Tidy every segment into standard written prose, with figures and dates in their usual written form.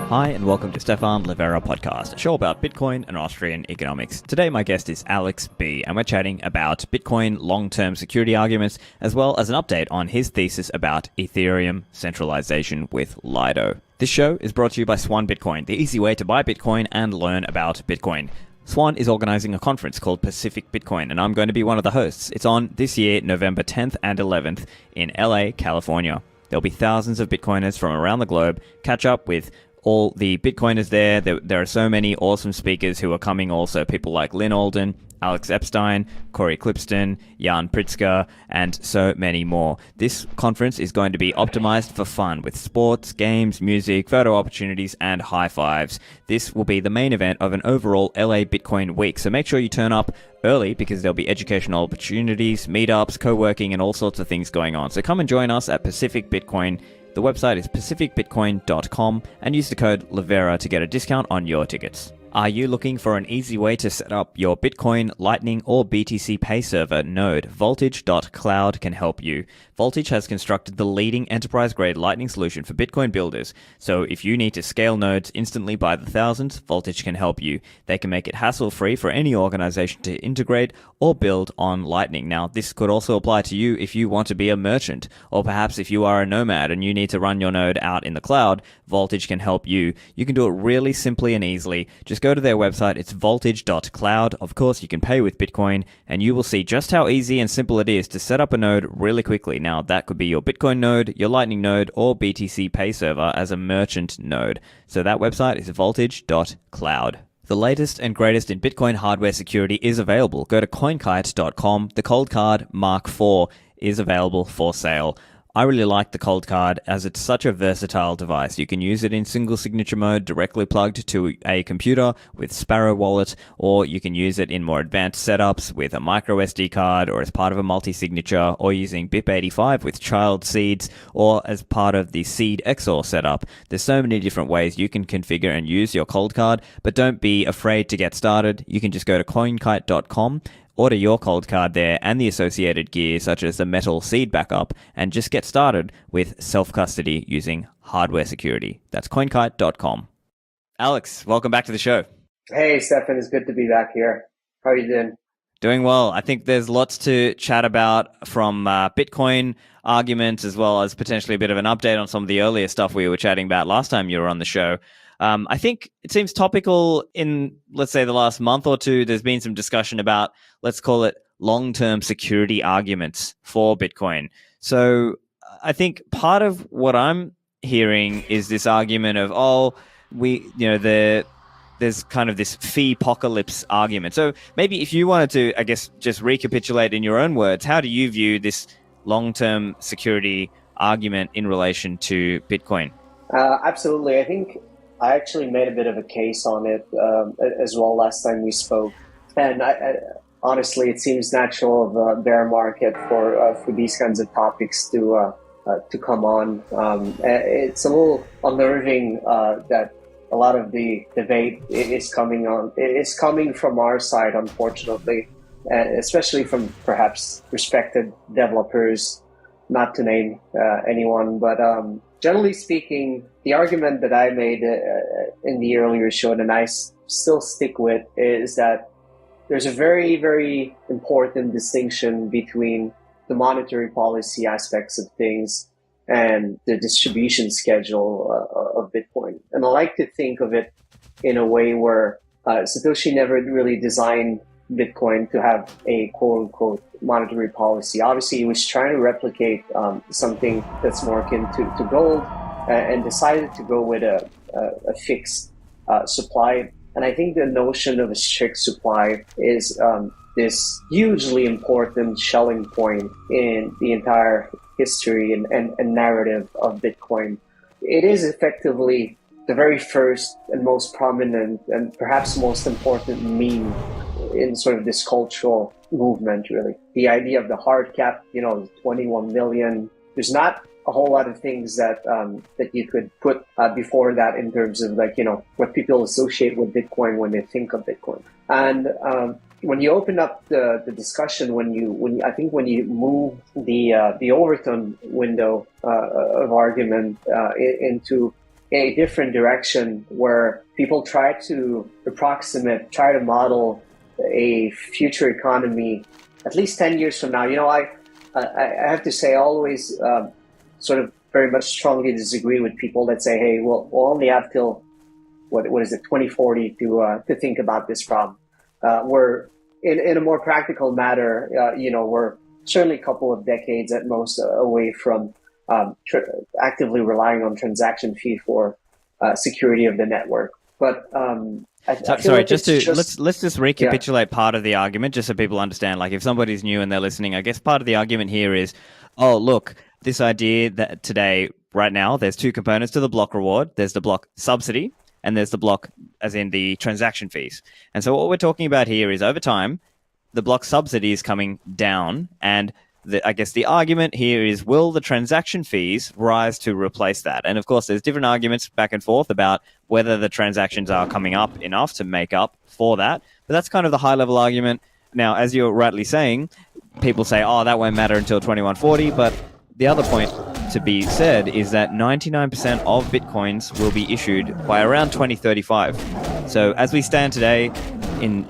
Hi, and welcome to Stefan Livera Podcast, a show about Bitcoin and Austrian economics. Today, my guest is Alex B., and we're chatting about Bitcoin long-term security arguments, as well as an update on his thesis about Ethereum centralization with Lido. This show is brought to you by Swan Bitcoin, the easy way to buy Bitcoin and learn about Bitcoin. Swan is organizing a conference called Pacific Bitcoin, and I'm going to be one of the hosts. It's on this year, November 10th and 11th in LA, California. There'll be thousands of Bitcoiners from around the globe catch up with all the Bitcoiners there. There are so many awesome speakers who are coming also. People like Lynn Alden, Alex Epstein, Corey Clipston, Jan Pritzker, and so many more. This conference is going to be optimized for fun with sports, games, music, photo opportunities, and high fives. This will be the main event of an overall LA Bitcoin week. So make sure you turn up early because there'll be educational opportunities, meetups, co-working, and all sorts of things going on. So come and join us at Pacific Bitcoin. The website is pacificbitcoin.com and use the code Livera to get a discount on your tickets. Are you looking for an easy way to set up your Bitcoin, Lightning, or BTC Pay server node? Voltage.cloud can help you. Voltage has constructed the leading enterprise-grade Lightning solution for Bitcoin builders. So if you need to scale nodes instantly by the thousands, Voltage can help you. They can make it hassle-free for any organization to integrate or build on Lightning. Now, this could also apply to you if you want to be a merchant, or perhaps if you are a nomad and you need to run your node out in the cloud, Voltage can help you. You can do it really simply and easily. Just go to their website, it's voltage.cloud. Of course, you can pay with Bitcoin, and you will see just how easy and simple it is to set up a node really quickly. Now, that could be your Bitcoin node, your Lightning node, or BTC Pay server as a merchant node. So that website is voltage.cloud. The latest and greatest in Bitcoin hardware security is available. Go to coinkite.com. The Cold Card Mark IV is available for sale. I really like the Cold Card as it's such a versatile device. You can use it in single signature mode directly plugged to a computer with Sparrow Wallet, or you can use it in more advanced setups with a micro SD card, or as part of a multi-signature, or using BIP85 with child seeds, or as part of the Seed XOR setup. There's so many different ways you can configure and use your Cold Card, but don't be afraid to get started. You can just go to coinkite.com, order your Cold Card there and the associated gear such as the metal seed backup, and just get started with self-custody using hardware security. That's coinkite.com. Alex, welcome back to the show. Hey, Stefan, it's good to be back here. How are you doing? Doing well. I think there's lots to chat about from Bitcoin arguments, as well as potentially a bit of an update on some of the earlier stuff we were chatting about last time you were on the show. I think it seems topical in, let's say, the last month or two. There's been some discussion about, let's call it, long-term security arguments for Bitcoin. So I think part of what I'm hearing is this argument of, there's kind of this fee-apocalypse argument. So maybe if you wanted to, I guess, just recapitulate in your own words, how do you view this long-term security argument in relation to Bitcoin? Absolutely. I think I actually made a bit of a case on it as well last time we spoke. And honestly, it seems natural of a bear market for these kinds of topics to come on. It's a little unnerving that a lot of the debate is coming from our side, unfortunately, especially from perhaps respected developers, not to name anyone, but generally speaking, the argument that I made in the earlier show, and I still stick with, is that there's a very, very important distinction between the monetary policy aspects of things and the distribution schedule of Bitcoin. And I like to think of it in a way where Satoshi never really designed Bitcoin to have a quote-unquote monetary policy. Obviously, he was trying to replicate something that's more akin to gold, and decided to go with a fixed supply. And I think the notion of a strict supply is this hugely important selling point in the entire history and narrative of Bitcoin. It is effectively the very first and most prominent and perhaps most important meme in sort of this cultural movement, really. The idea of the hard cap, 21 million. There's not a whole lot of things that you could put before that in terms of what people associate with Bitcoin when they think of Bitcoin. And when you open up the discussion, when you move the Overton window of argument into a different direction where people try to model a future economy at least 10 years from now. I have to say, I always sort of very much strongly disagree with people that say, hey, we'll only have till, what is it, 2040 to think about this problem. We're in a more practical matter, we're certainly a couple of decades at most away from actively relying on transaction fee for security of the network. But sorry, let's just recapitulate part of the argument, just so people understand. Like, if somebody's new and they're listening, I guess part of the argument here is, oh, look, this idea that today, right now, there's two components to the block reward. There's the block subsidy, and there's the block, as in the transaction fees. And so what we're talking about here is, over time, the block subsidy is coming down, and I guess the argument here is, will the transaction fees rise to replace that? And of course, there's different arguments back and forth about whether the transactions are coming up enough to make up for that. But that's kind of the high-level argument. Now, as you're rightly saying, people say, oh, that won't matter until 2140. But the other point to be said is that 99% of Bitcoins will be issued by around 2035. So as we stand today in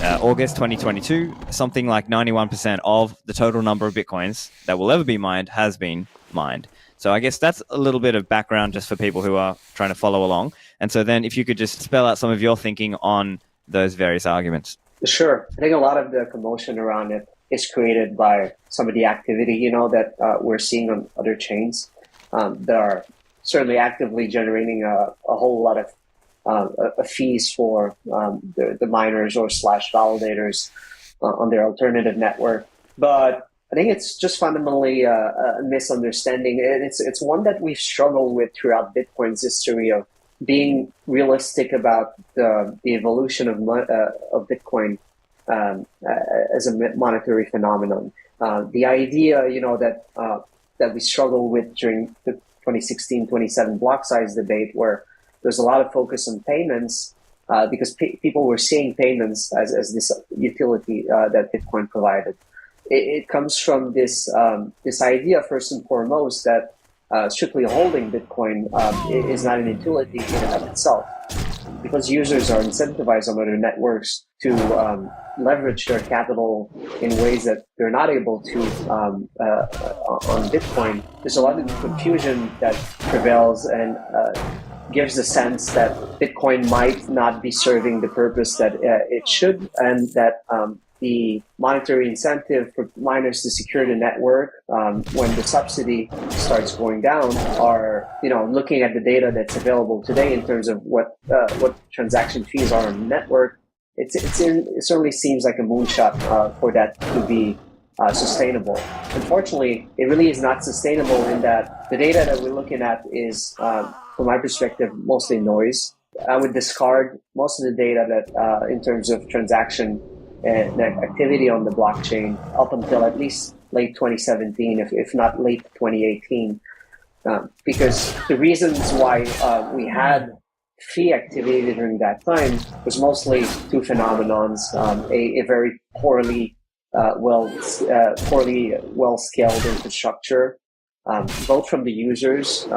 August 2022, something like 91% of the total number of Bitcoins that will ever be mined has been mined. So I guess that's a little bit of background just for people who are trying to follow along. And so then if you could just spell out some of your thinking on those various arguments. Sure. I think a lot of the commotion around it is created by some of the activity, that we're seeing on other chains that are certainly actively generating a whole lot of fees for the miners or / validators on their alternative network. But I think it's just fundamentally a misunderstanding. And it's one that we've struggled with throughout Bitcoin's history of being realistic about the evolution of Bitcoin as a monetary phenomenon. The idea, that we struggled with during the 2016-27 block size debate, where there's a lot of focus on payments because people were seeing payments as this utility that Bitcoin provided. It comes from this idea, first and foremost, that strictly holding Bitcoin is not an utility in and of itself, because users are incentivized on other networks to leverage their capital in ways that they're not able to on Bitcoin. There's a lot of confusion that prevails and gives the sense that Bitcoin might not be serving the purpose that it should, and that the monetary incentive for miners to secure the network when the subsidy starts going down are, looking at the data that's available today in terms of what transaction fees are on the network, it certainly seems like a moonshot for that to be sustainable. Unfortunately, it really is not sustainable in that the data that we're looking at is, from my perspective, mostly noise. I would discard most of the data that, in terms of transaction and activity on the blockchain up until at least late 2017, if not late 2018, because the reasons why we had fee activity during that time was mostly two phenomenons: a very poorly well-scaled infrastructure, both from the users'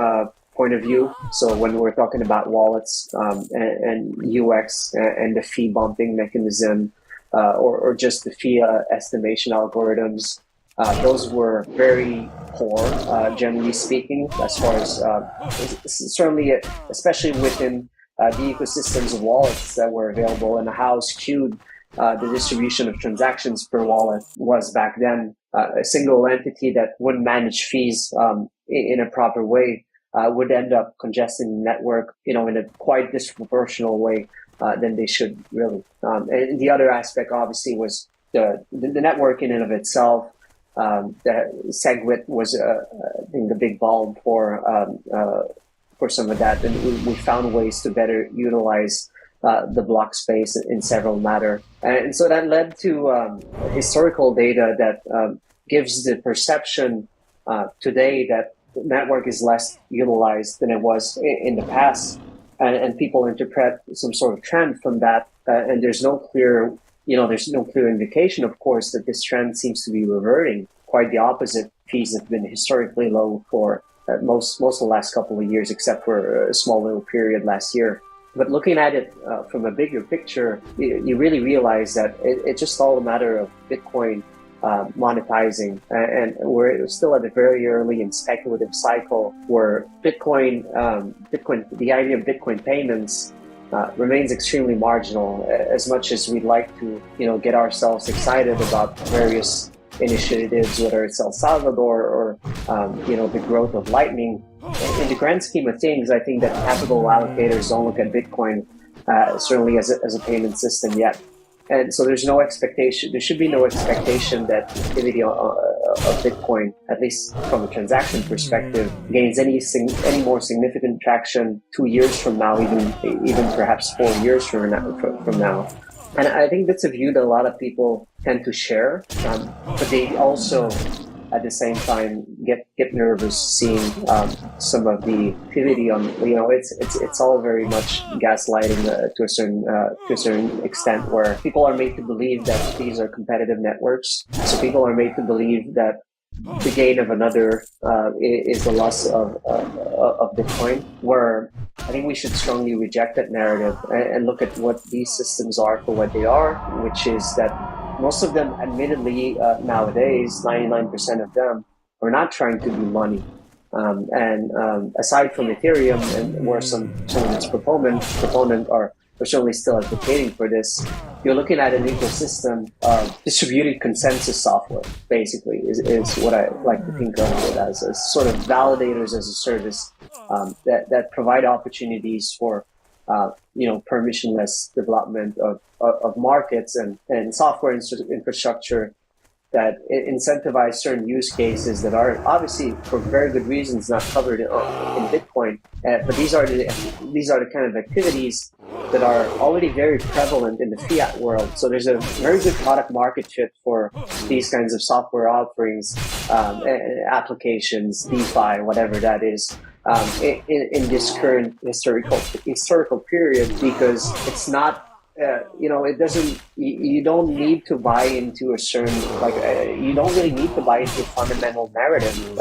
point of view. So when we're talking about wallets and UX and the fee bumping mechanism, or just the fee estimation algorithms, those were very poor, generally speaking, as far as certainly, especially within the ecosystems of wallets that were available, and how skewed the distribution of transactions per wallet was back then. A single entity that wouldn't manage fees in a proper way would end up congesting the network, in a quite disproportional way than they should, really. And the other aspect, obviously, was the network in and of itself. The SegWit was, I think, the big bulb for some of that, and we found ways to better utilize the block space in several matter. And so that led to historical data that gives the perception today that the network is less utilized than it was in the past. And people interpret some sort of trend from that, and there's no clear indication, of course, that this trend seems to be reverting. Quite the opposite. Fees have been historically low for most of the last couple of years, except for a small little period last year. But looking at it from a bigger picture, you really realize that it's just all a matter of Bitcoin monetizing, and we're still at a very early and speculative cycle where Bitcoin, the idea of Bitcoin payments remains extremely marginal. As much as we'd like to, get ourselves excited about various initiatives, whether it's El Salvador or the growth of Lightning, in the grand scheme of things, I think that capital allocators don't look at Bitcoin certainly as a payment system yet. And so there's no expectation, there should be no expectation that the activity of Bitcoin, at least from a transaction perspective, gains any more significant traction 2 years from now, even perhaps 4 years from now. And I think that's a view that a lot of people tend to share, but they also, at the same time, get nervous seeing some of the activity on. It's all very much gaslighting to a certain extent, where people are made to believe that these are competitive networks. So people are made to believe that the gain of another is the loss of Bitcoin, where I think we should strongly reject that narrative and look at what these systems are for what they are, which is that most of them, admittedly, nowadays, 99% of them are not trying to do money. Aside from Ethereum, and where some of its proponents are certainly still advocating for this, you're looking at an ecosystem of distributed consensus software, basically, is what I like to think of it as sort of validators as a service that provide opportunities for permissionless development of markets and software infrastructure that incentivize certain use cases that are obviously, for very good reasons, not covered in Bitcoin. But these are the kind of activities that are already very prevalent in the fiat world. So there's a very good product market fit for these kinds of software offerings, applications, DeFi, whatever that is. In this current historical period, because it's not, it doesn't. You don't need to buy into a certain you don't really need to buy into a fundamental narrative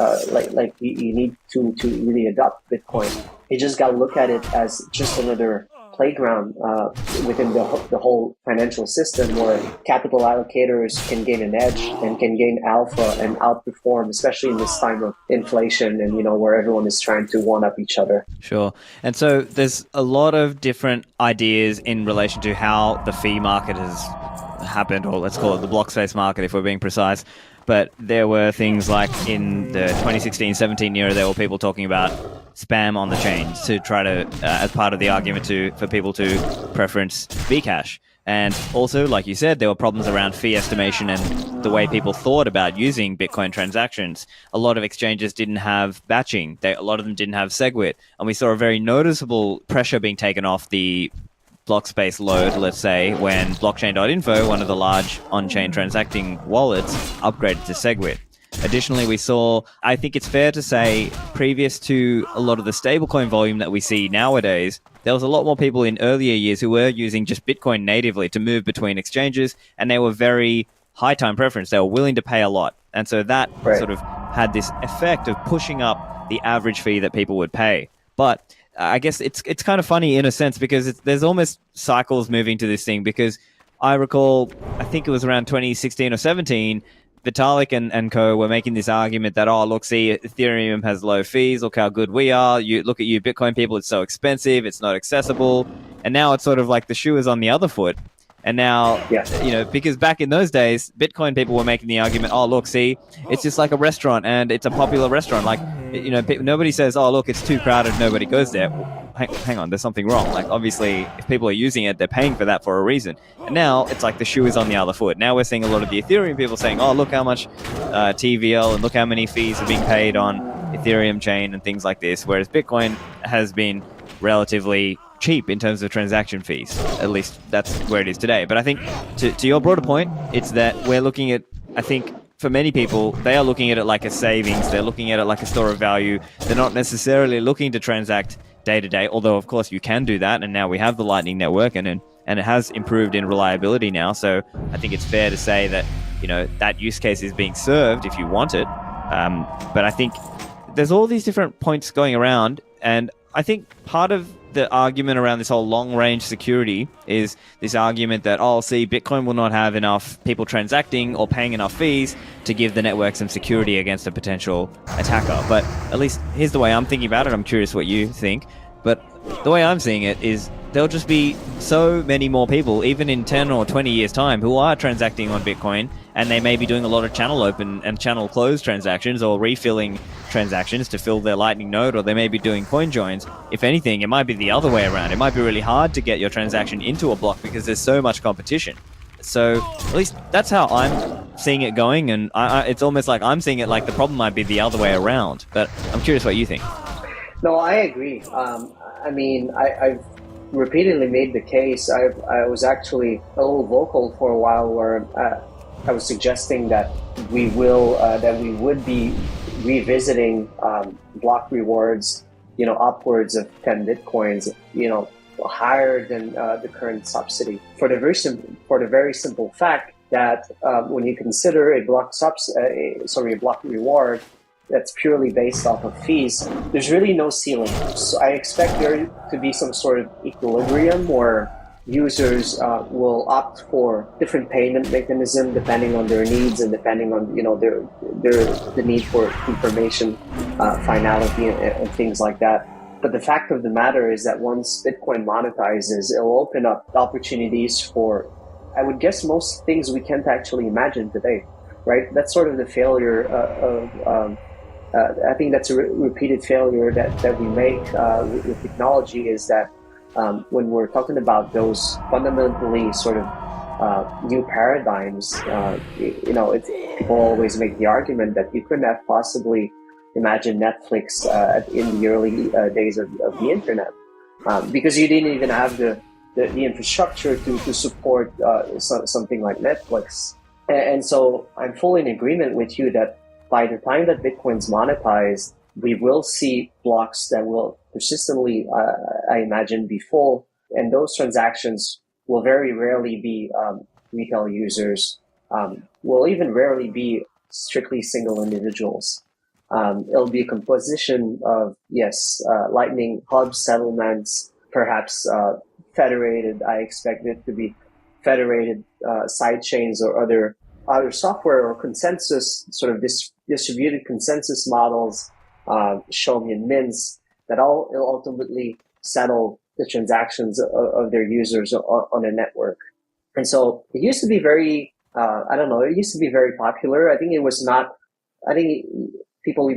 like you need to really adopt Bitcoin. You just got to look at it as just another playground within the whole financial system, where capital allocators can gain an edge and can gain alpha and outperform, especially in this time of inflation and where everyone is trying to one up each other. Sure. And so there's a lot of different ideas in relation to how the fee market has happened, or let's call it the block space market if we're being precise. But there were things like in the 2016-17 era, there were people talking about spam on the chain to try to, as part of the argument for people to preference Bcash. And also, like you said, there were problems around fee estimation and the way people thought about using Bitcoin transactions. A lot of exchanges didn't have batching. A lot of them didn't have SegWit. And we saw a very noticeable pressure being taken off the block space load, let's say, when blockchain.info, one of the large on-chain transacting wallets, upgraded to SegWit. Additionally, we saw, I think it's fair to say, previous to a lot of the stablecoin volume that we see nowadays, there was a lot more people in earlier years who were using just Bitcoin natively to move between exchanges, and they were very high time preference. They were willing to pay a lot. And so that sort of had this effect of pushing up the average fee that people would pay. But I guess it's kind of funny in a sense, because there's almost cycles moving to this thing, because I recall, I think it was around 2016 or 17, Vitalik and co were making this argument that, look, see, Ethereum has low fees. Look how good we are. You look at you Bitcoin people, it's so expensive. It's not accessible. And now it's sort of like the shoe is on the other foot. And now, because back in those days, Bitcoin people were making the argument, look, see, it's just like a restaurant and it's a popular restaurant. Like, nobody says, look, it's too crowded, nobody goes there. Hang on, there's something wrong. Like, obviously, if people are using it, they're paying for that for a reason. And now it's like the shoe is on the other foot. Now we're seeing a lot of the Ethereum people saying, look how much TVL and look how many fees are being paid on Ethereum chain and things like this. Whereas Bitcoin has been relatively cheap in terms of transaction fees. At least that's where it is today. But I think to your broader point, it's that we're looking at, I think for many people, they are looking at it like a savings. They're looking at it like a store of value. They're not necessarily looking to transact day to day, although of course you can do that. And now we have the Lightning Network and it has improved in reliability now. So I think it's fair to say that, that use case is being served if you want it. But I think there's all these different points going around, and I think part of the argument around this whole long-range security is this argument that, oh, see, Bitcoin will not have enough people transacting or paying enough fees to give the network some security against a potential attacker. But at least here's the way I'm thinking about it. I'm curious what you think. But the way I'm seeing it is there'll just be so many more people, even in 10 or 20 years' time, who are transacting on Bitcoin, and they may be doing a lot of channel open and channel close transactions or refilling transactions to fill their Lightning node, or they may be doing coin joins. If anything, it might be the other way around. It might be really hard to get your transaction into a block because there's so much competition. So at least that's how I'm seeing it going, and it's almost like I'm seeing it like the problem might be the other way around. But I'm curious what you think. No, I agree. I mean, I've repeatedly made the case. I was actually a little vocal for a while where I was suggesting that we would be revisiting block rewards, upwards of 10 Bitcoins, higher than the current subsidy for the very simple fact that when you consider a block reward that's purely based off of fees, there's really no ceiling. So I expect there to be some sort of equilibrium where users will opt for different payment mechanism depending on their needs and depending on the need for information, finality, and things like that. But the fact of the matter is that once Bitcoin monetizes, it'll open up opportunities for, I would guess, most things we can't actually imagine today, right? That's sort of the failure I think that's a repeated failure that we make with technology, is that when we're talking about those fundamentally sort of new paradigms, people always make the argument that you couldn't have possibly imagined Netflix in the early days of the internet because you didn't even have the infrastructure to support something like Netflix. And so I'm fully in agreement with you that by the time that Bitcoin's monetized, we will see blocks that will persistently, I imagine, be full. And those transactions will very rarely be retail users, will even rarely be strictly single individuals. It'll be a composition of, Lightning hub settlements, perhaps federated. I expect it to be federated side chains or other software or consensus, sort of distributed consensus models, Showmian mints, that all ultimately settle the transactions of their users on a network. And so it used to be very, it used to be very popular. I think people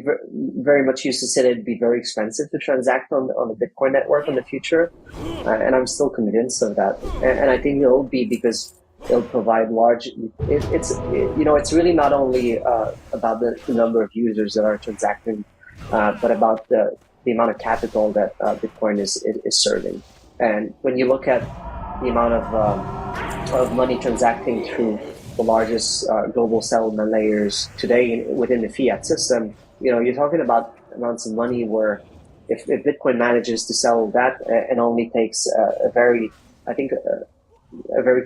very much used to say that it'd be very expensive to transact on the Bitcoin network in the future. And I'm still convinced of that. And I think it'll be because it'll provide it's really not only about the number of users that are transacting, but about the amount of capital that Bitcoin is serving. And when you look at the amount of money transacting through the largest global settlement layers today within the fiat system, you're talking about amounts of money where if Bitcoin manages to settle that and only takes a very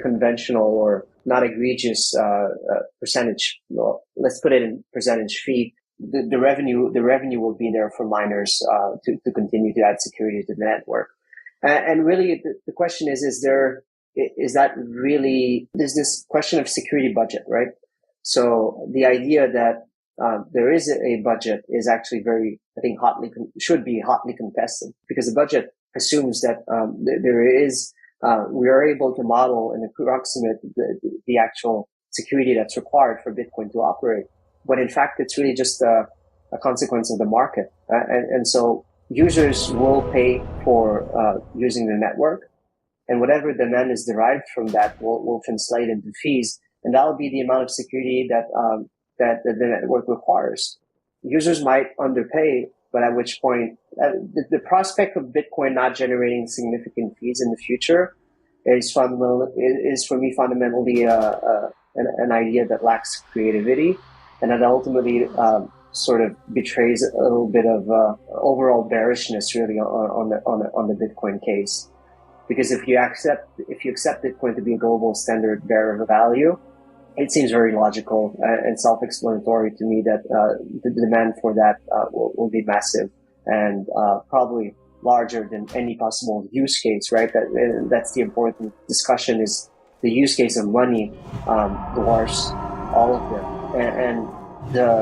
conventional or not egregious percentage. Well, let's put it in percentage fee. The revenue will be there for miners to continue to add security to the network. And really, the question is this question of security budget, right? So the idea that there is a budget is actually should be hotly contested, because the budget assumes that we are able to model and approximate the actual security that's required for Bitcoin to operate. But in fact, it's really just a consequence of the market. And so users will pay for using the network, and whatever demand is derived from that will translate into fees. And that will be the amount of security that the network requires. Users might underpay, but at which point the prospect of Bitcoin not generating significant fees in the future is for me fundamentally an idea that lacks creativity, and that ultimately sort of betrays a little bit of overall bearishness really on the Bitcoin case. Because if you accept Bitcoin to be a global standard bearer of value, it seems very logical and self-explanatory to me that the demand for that will be massive and probably larger than any possible use case, right? That's the important discussion, is the use case of money dwarfs all of them. And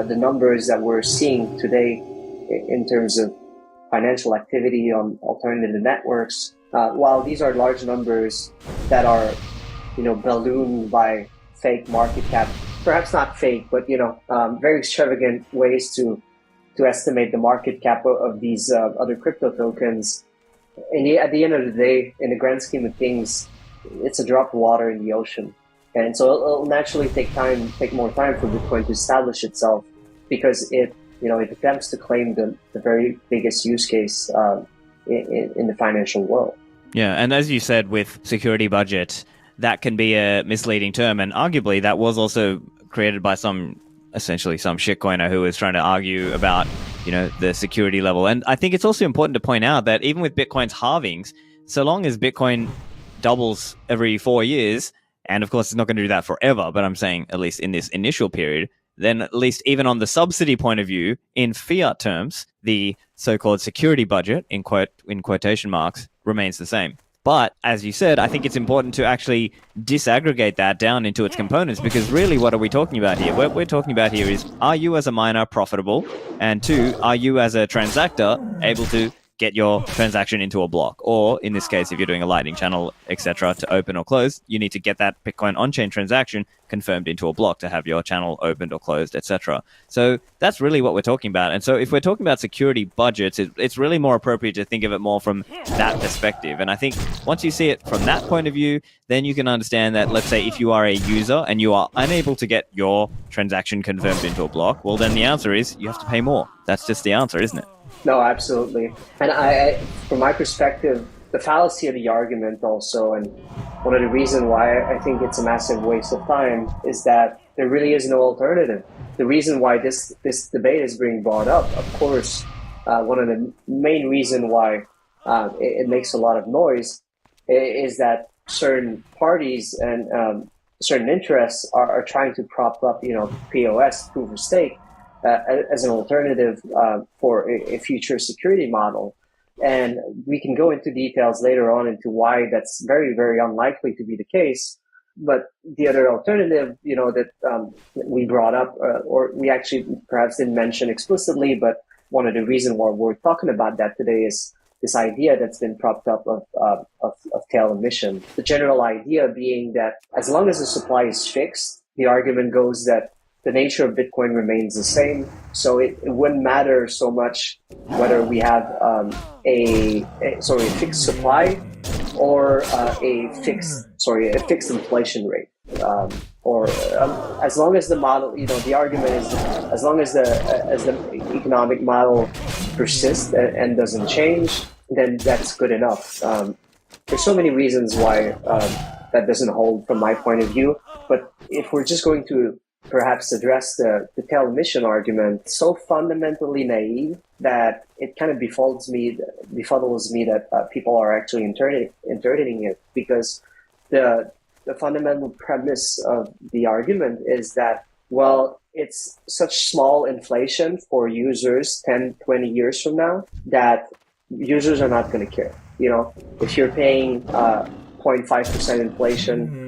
the numbers that we're seeing today in terms of financial activity on alternative networks, while these are large numbers that are, ballooned by fake market cap, perhaps not fake, but very extravagant ways to estimate the market cap of these other crypto tokens. And at the end of the day, in the grand scheme of things, it's a drop of water in the ocean. And so it'll naturally take more time for Bitcoin to establish itself, because it attempts to claim the very biggest use case in the financial world. Yeah, and as you said, with security budget, that can be a misleading term, and arguably that was also created by essentially some shitcoiner who was trying to argue about, the security level. And I think it's also important to point out that even with Bitcoin's halvings, so long as Bitcoin doubles every 4 years, and of course it's not going to do that forever, but I'm saying at least in this initial period, then at least even on the subsidy point of view, in fiat terms, the so-called security budget, in quotation marks, remains the same. But as you said, I think it's important to actually disaggregate that down into its components, because really what are we talking about here? What we're talking about here is, are you as a miner profitable? And two, are you as a transactor able to get your transaction into a block? Or in this case, if you're doing a lightning channel, etc., to open or close, you need to get that Bitcoin on-chain transaction confirmed into a block to have your channel opened or closed, etc. So that's really what we're talking about. And so if we're talking about security budgets, it's really more appropriate to think of it more from that perspective. And I think once you see it from that point of view, then you can understand that, let's say if you are a user and you are unable to get your transaction confirmed into a block, well, then the answer is you have to pay more. That's just the answer, isn't it? No, absolutely. And I, from my perspective, the fallacy of the argument also, and one of the reasons why I think it's a massive waste of time, is that there really is no alternative. The reason why this debate is being brought up, of course, one of the main reasons why it makes a lot of noise is that certain parties and certain interests are trying to prop up, POS, proof of stake, as an alternative for a future security model. And we can go into details later on into why that's very, very unlikely to be the case. But the other alternative, that we brought up, or we actually perhaps didn't mention explicitly, but one of the reasons why we're talking about that today is this idea that's been propped up of tail emission. The general idea being that as long as the supply is fixed, the argument goes that the nature of Bitcoin remains the same. So it wouldn't matter so much whether we have a fixed supply or a fixed inflation rate. As long as the model, the argument is, as long as the economic model persists and doesn't change, then that's good enough. There's so many reasons why that doesn't hold from my point of view. But if we're just going to perhaps address the tail emission argument, so fundamentally naive that it kind of befuddles me that people are actually entertaining it, because the fundamental premise of the argument is that, well, it's such small inflation for users 10, 20 years from now that users are not going to care. If you're paying 0.5% inflation,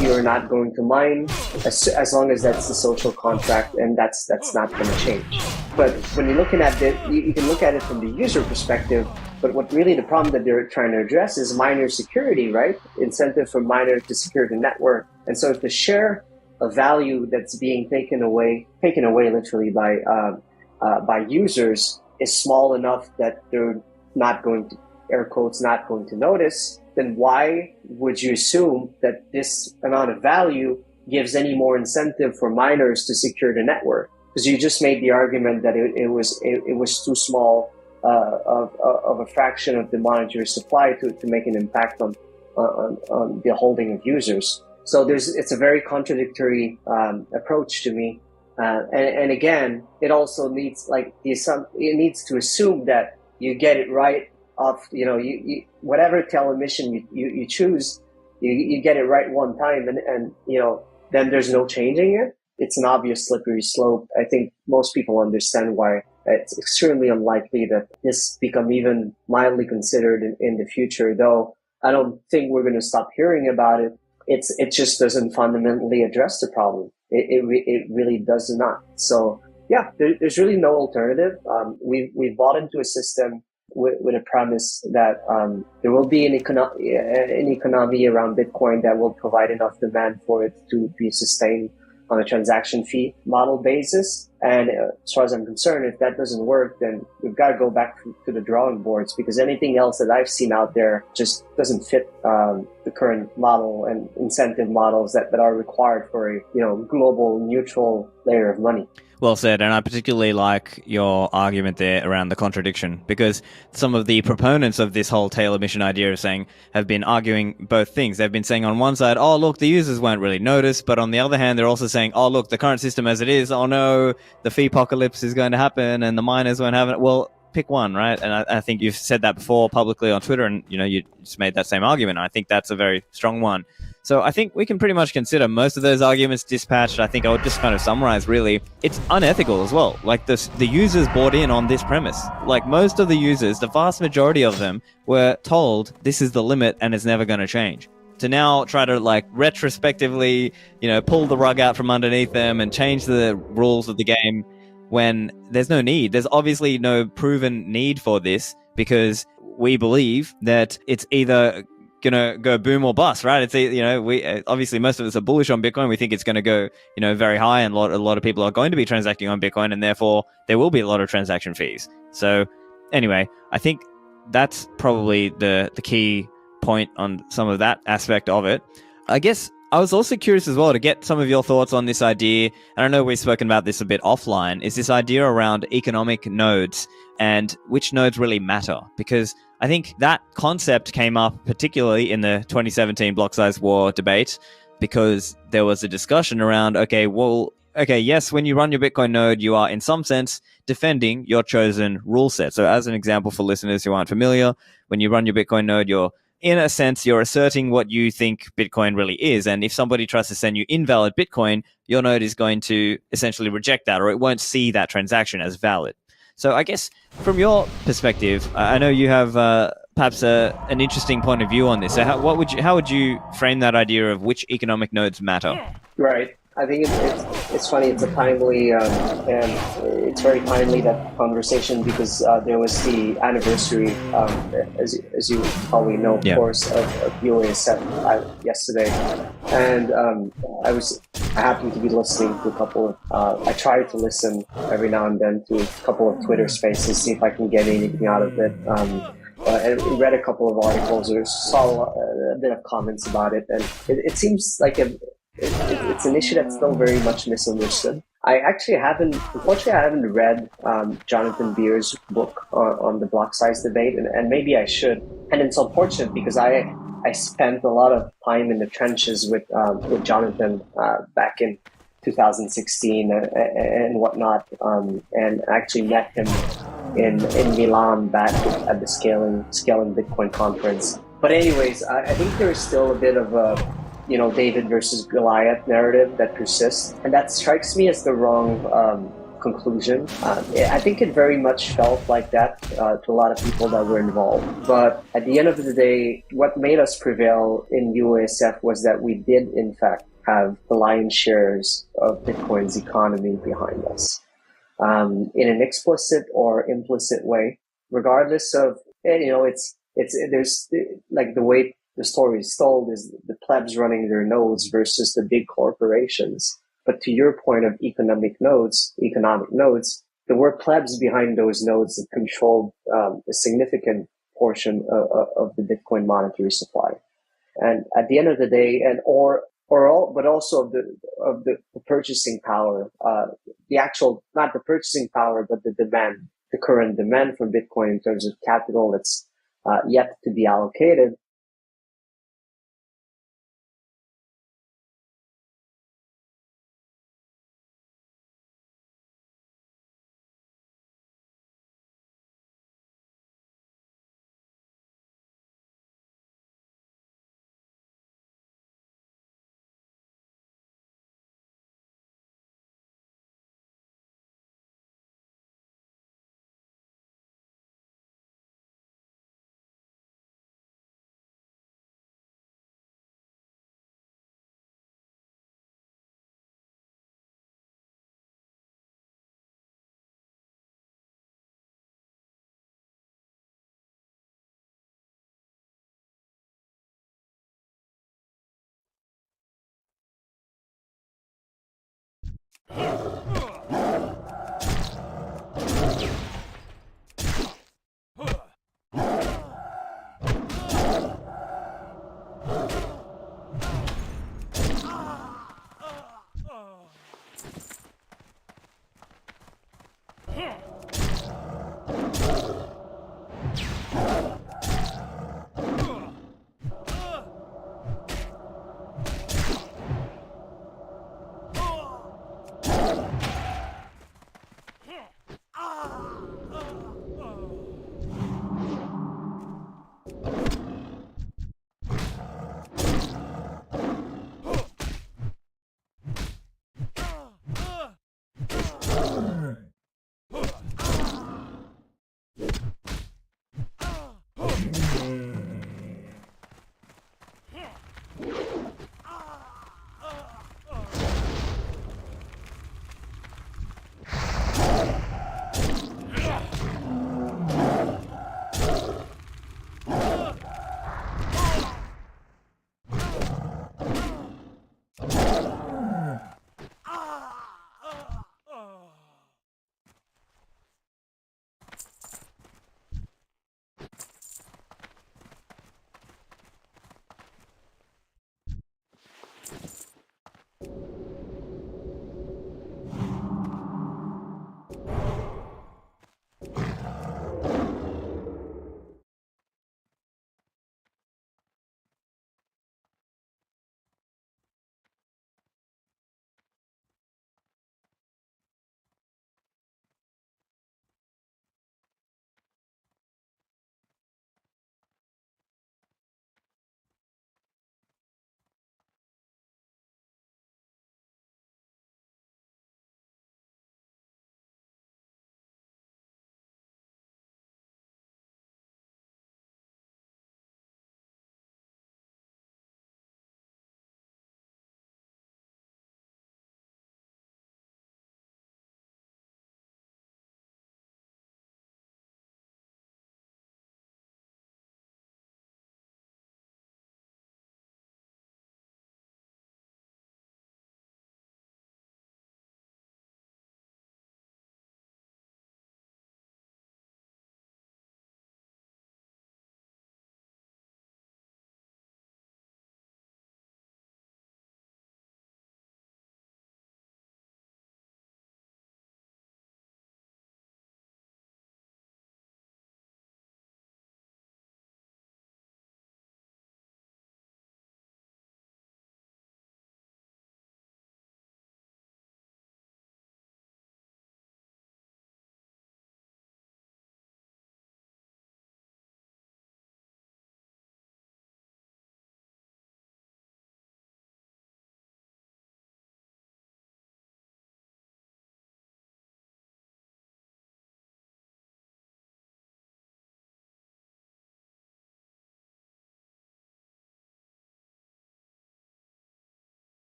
you're not going to mine as long as that's the social contract, and that's not going to change. But when you're looking at it, you can look at it from the user perspective. But what really the problem that they're trying to address is miner security, right? Incentive for miners to secure the network. And so if the share of value that's being taken away literally by users is small enough that they're not going to, air quotes, not going to notice, then why would you assume that this amount of value gives any more incentive for miners to secure the network? Because you just made the argument that it was too small of a fraction of the monetary supply to make an impact on the holding of users. So it's a very contradictory approach to me. And again, it also needs it needs to assume that you get it right off, you whatever tail emission you choose, you get it right one time, and then there's no changing it. It's an obvious slippery slope. I think most people understand why it's extremely unlikely that this become even mildly considered in the future, though I don't think we're going to stop hearing about it. It just doesn't fundamentally address the problem. It really does not. So yeah, there's really no alternative. We've bought into a system with a premise that there will be an economy around Bitcoin that will provide enough demand for it to be sustained on a transaction fee model basis. And as far as I'm concerned, if that doesn't work, then we've got to go back to the drawing boards, because anything else that I've seen out there just doesn't fit the current model and incentive models that are required for a global neutral layer of money. Well said, and I particularly like your argument there around the contradiction, because some of the proponents of this whole tail emission idea have been arguing both things. They've been saying on one side, oh look, the users won't really notice, but on the other hand, they're also saying, oh look, the current system as it is, oh no, the fee apocalypse is going to happen and the miners won't have it. Well, pick one, right? And I think you've said that before publicly on Twitter, and you just made that same argument. I think that's a very strong one. So I think we can pretty much consider most of those arguments dispatched. I think I would just kind of summarize, really, it's unethical as well. Like the users bought in on this premise. Like most of the users, the vast majority of them were told this is the limit and it's never going to change. To now try to retrospectively, pull the rug out from underneath them and change the rules of the game when there's no need. There's obviously no proven need for this, because we believe that it's either gonna go boom or bust, right? It's we obviously most of us are bullish on Bitcoin. We think it's going to go very high, and a lot of people are going to be transacting on Bitcoin, and therefore there will be a lot of transaction fees. So anyway, I think that's probably the key point on some of that aspect of it. I guess I was also curious as well to get some of your thoughts on this idea, and I know we've spoken about this a bit offline, is this idea around economic nodes and which nodes really matter. Because I think that concept came up particularly in the 2017 block size war debate, because there was a discussion around, yes, when you run your Bitcoin node, you are in some sense defending your chosen rule set. So as an example for listeners who aren't familiar, when you run your Bitcoin node, you're asserting what you think Bitcoin really is. And if somebody tries to send you invalid Bitcoin, your node is going to essentially reject that, or it won't see that transaction as valid. So I guess from your perspective, I know you have perhaps an interesting point of view on this. So how would you frame that idea of which economic nodes matter? Right. I think it's funny. It's a timely and it's very timely, that conversation, because there was the anniversary, as you probably know, of course, of UASF yesterday, and I happened to be listening to a couple of. I try to listen every now and then to a couple of Twitter Spaces, see if I can get anything out of it. I read a couple of articles, or saw a bit of comments about it, and it seems like it's an issue that's still very much misunderstood. Unfortunately, I haven't read Jonathan Beer's book on the block size debate, and maybe I should. And it's unfortunate, because I spent a lot of time in the trenches with Jonathan back in 2016 and whatnot, and actually met him in Milan back at the Scaling Bitcoin conference. But anyways, I think there is still a bit of a David versus Goliath narrative that persists, and that strikes me as the wrong conclusion. I think it very much felt like that to a lot of people that were involved. But at the end of the day, what made us prevail in UASF was that we did, in fact, have the lion's shares of Bitcoin's economy behind us, in an explicit or implicit way, regardless of, there's like the way the story is told is the plebs running their nodes versus the big corporations. But to your point of economic nodes, there were plebs behind those nodes that controlled a significant portion of the Bitcoin monetary supply. And at the end of the day, but also of the purchasing power, not the purchasing power, but the demand, the current demand for Bitcoin in terms of capital that's yet to be allocated.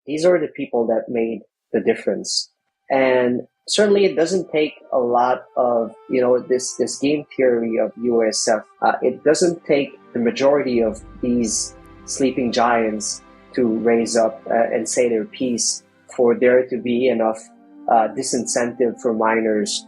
These are the people that made the difference. And certainly it doesn't take a lot of, this game theory of USF. It doesn't take the majority of these sleeping giants to raise up and say their piece for there to be enough disincentive for miners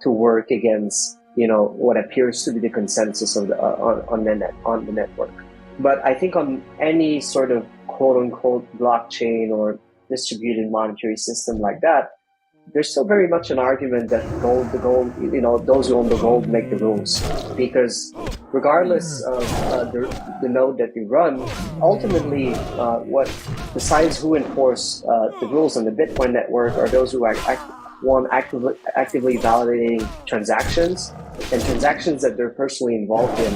to work against, what appears to be the consensus of on the network. But I think on any sort of quote unquote blockchain or distributed monetary system like that, there's still very much an argument that the gold, those who own the gold make the rules. Because regardless of the node that you run, ultimately, what decides who enforce the rules on the Bitcoin network are those who are actively validating transactions and transactions that they're personally involved in.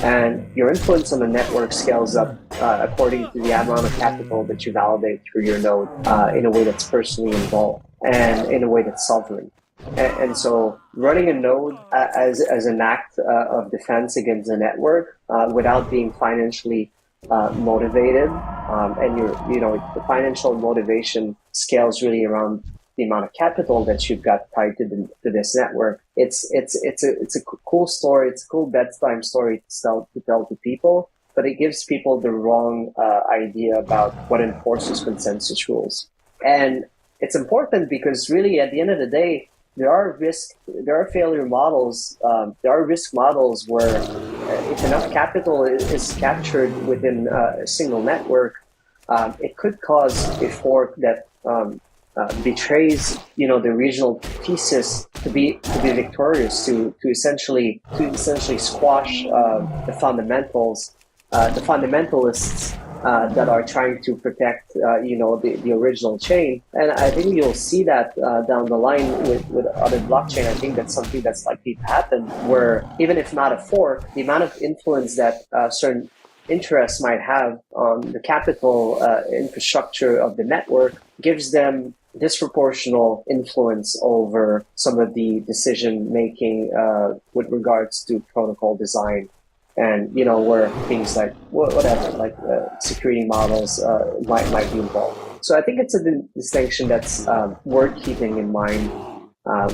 And your influence on the network scales up according to the amount of capital that you validate through your node in a way that's personally involved and in a way that's sovereign. And so running a node as an act of defense against the network without being financially motivated, and the financial motivation scales really around the amount of capital that you've got tied to this network. It's a cool story. It's a cool bedtime story to tell to people, but it gives people the wrong idea about what enforces consensus rules. And it's important because really at the end of the day, there are failure models. There are risk models where if enough capital is captured within a single network, it could cause a fork that betrays, the original thesis to be victorious, to essentially squash the fundamentals, the fundamentalists that are trying to protect, the original chain. And I think you'll see that down the line with other blockchain. I think that's something that's likely to happen, where even if not a fork, the amount of influence that certain interests might have on the capital infrastructure of the network gives them disproportional influence over some of the decision making with regards to protocol design. And, where things like security models might be involved. So I think it's a distinction that's worth keeping in mind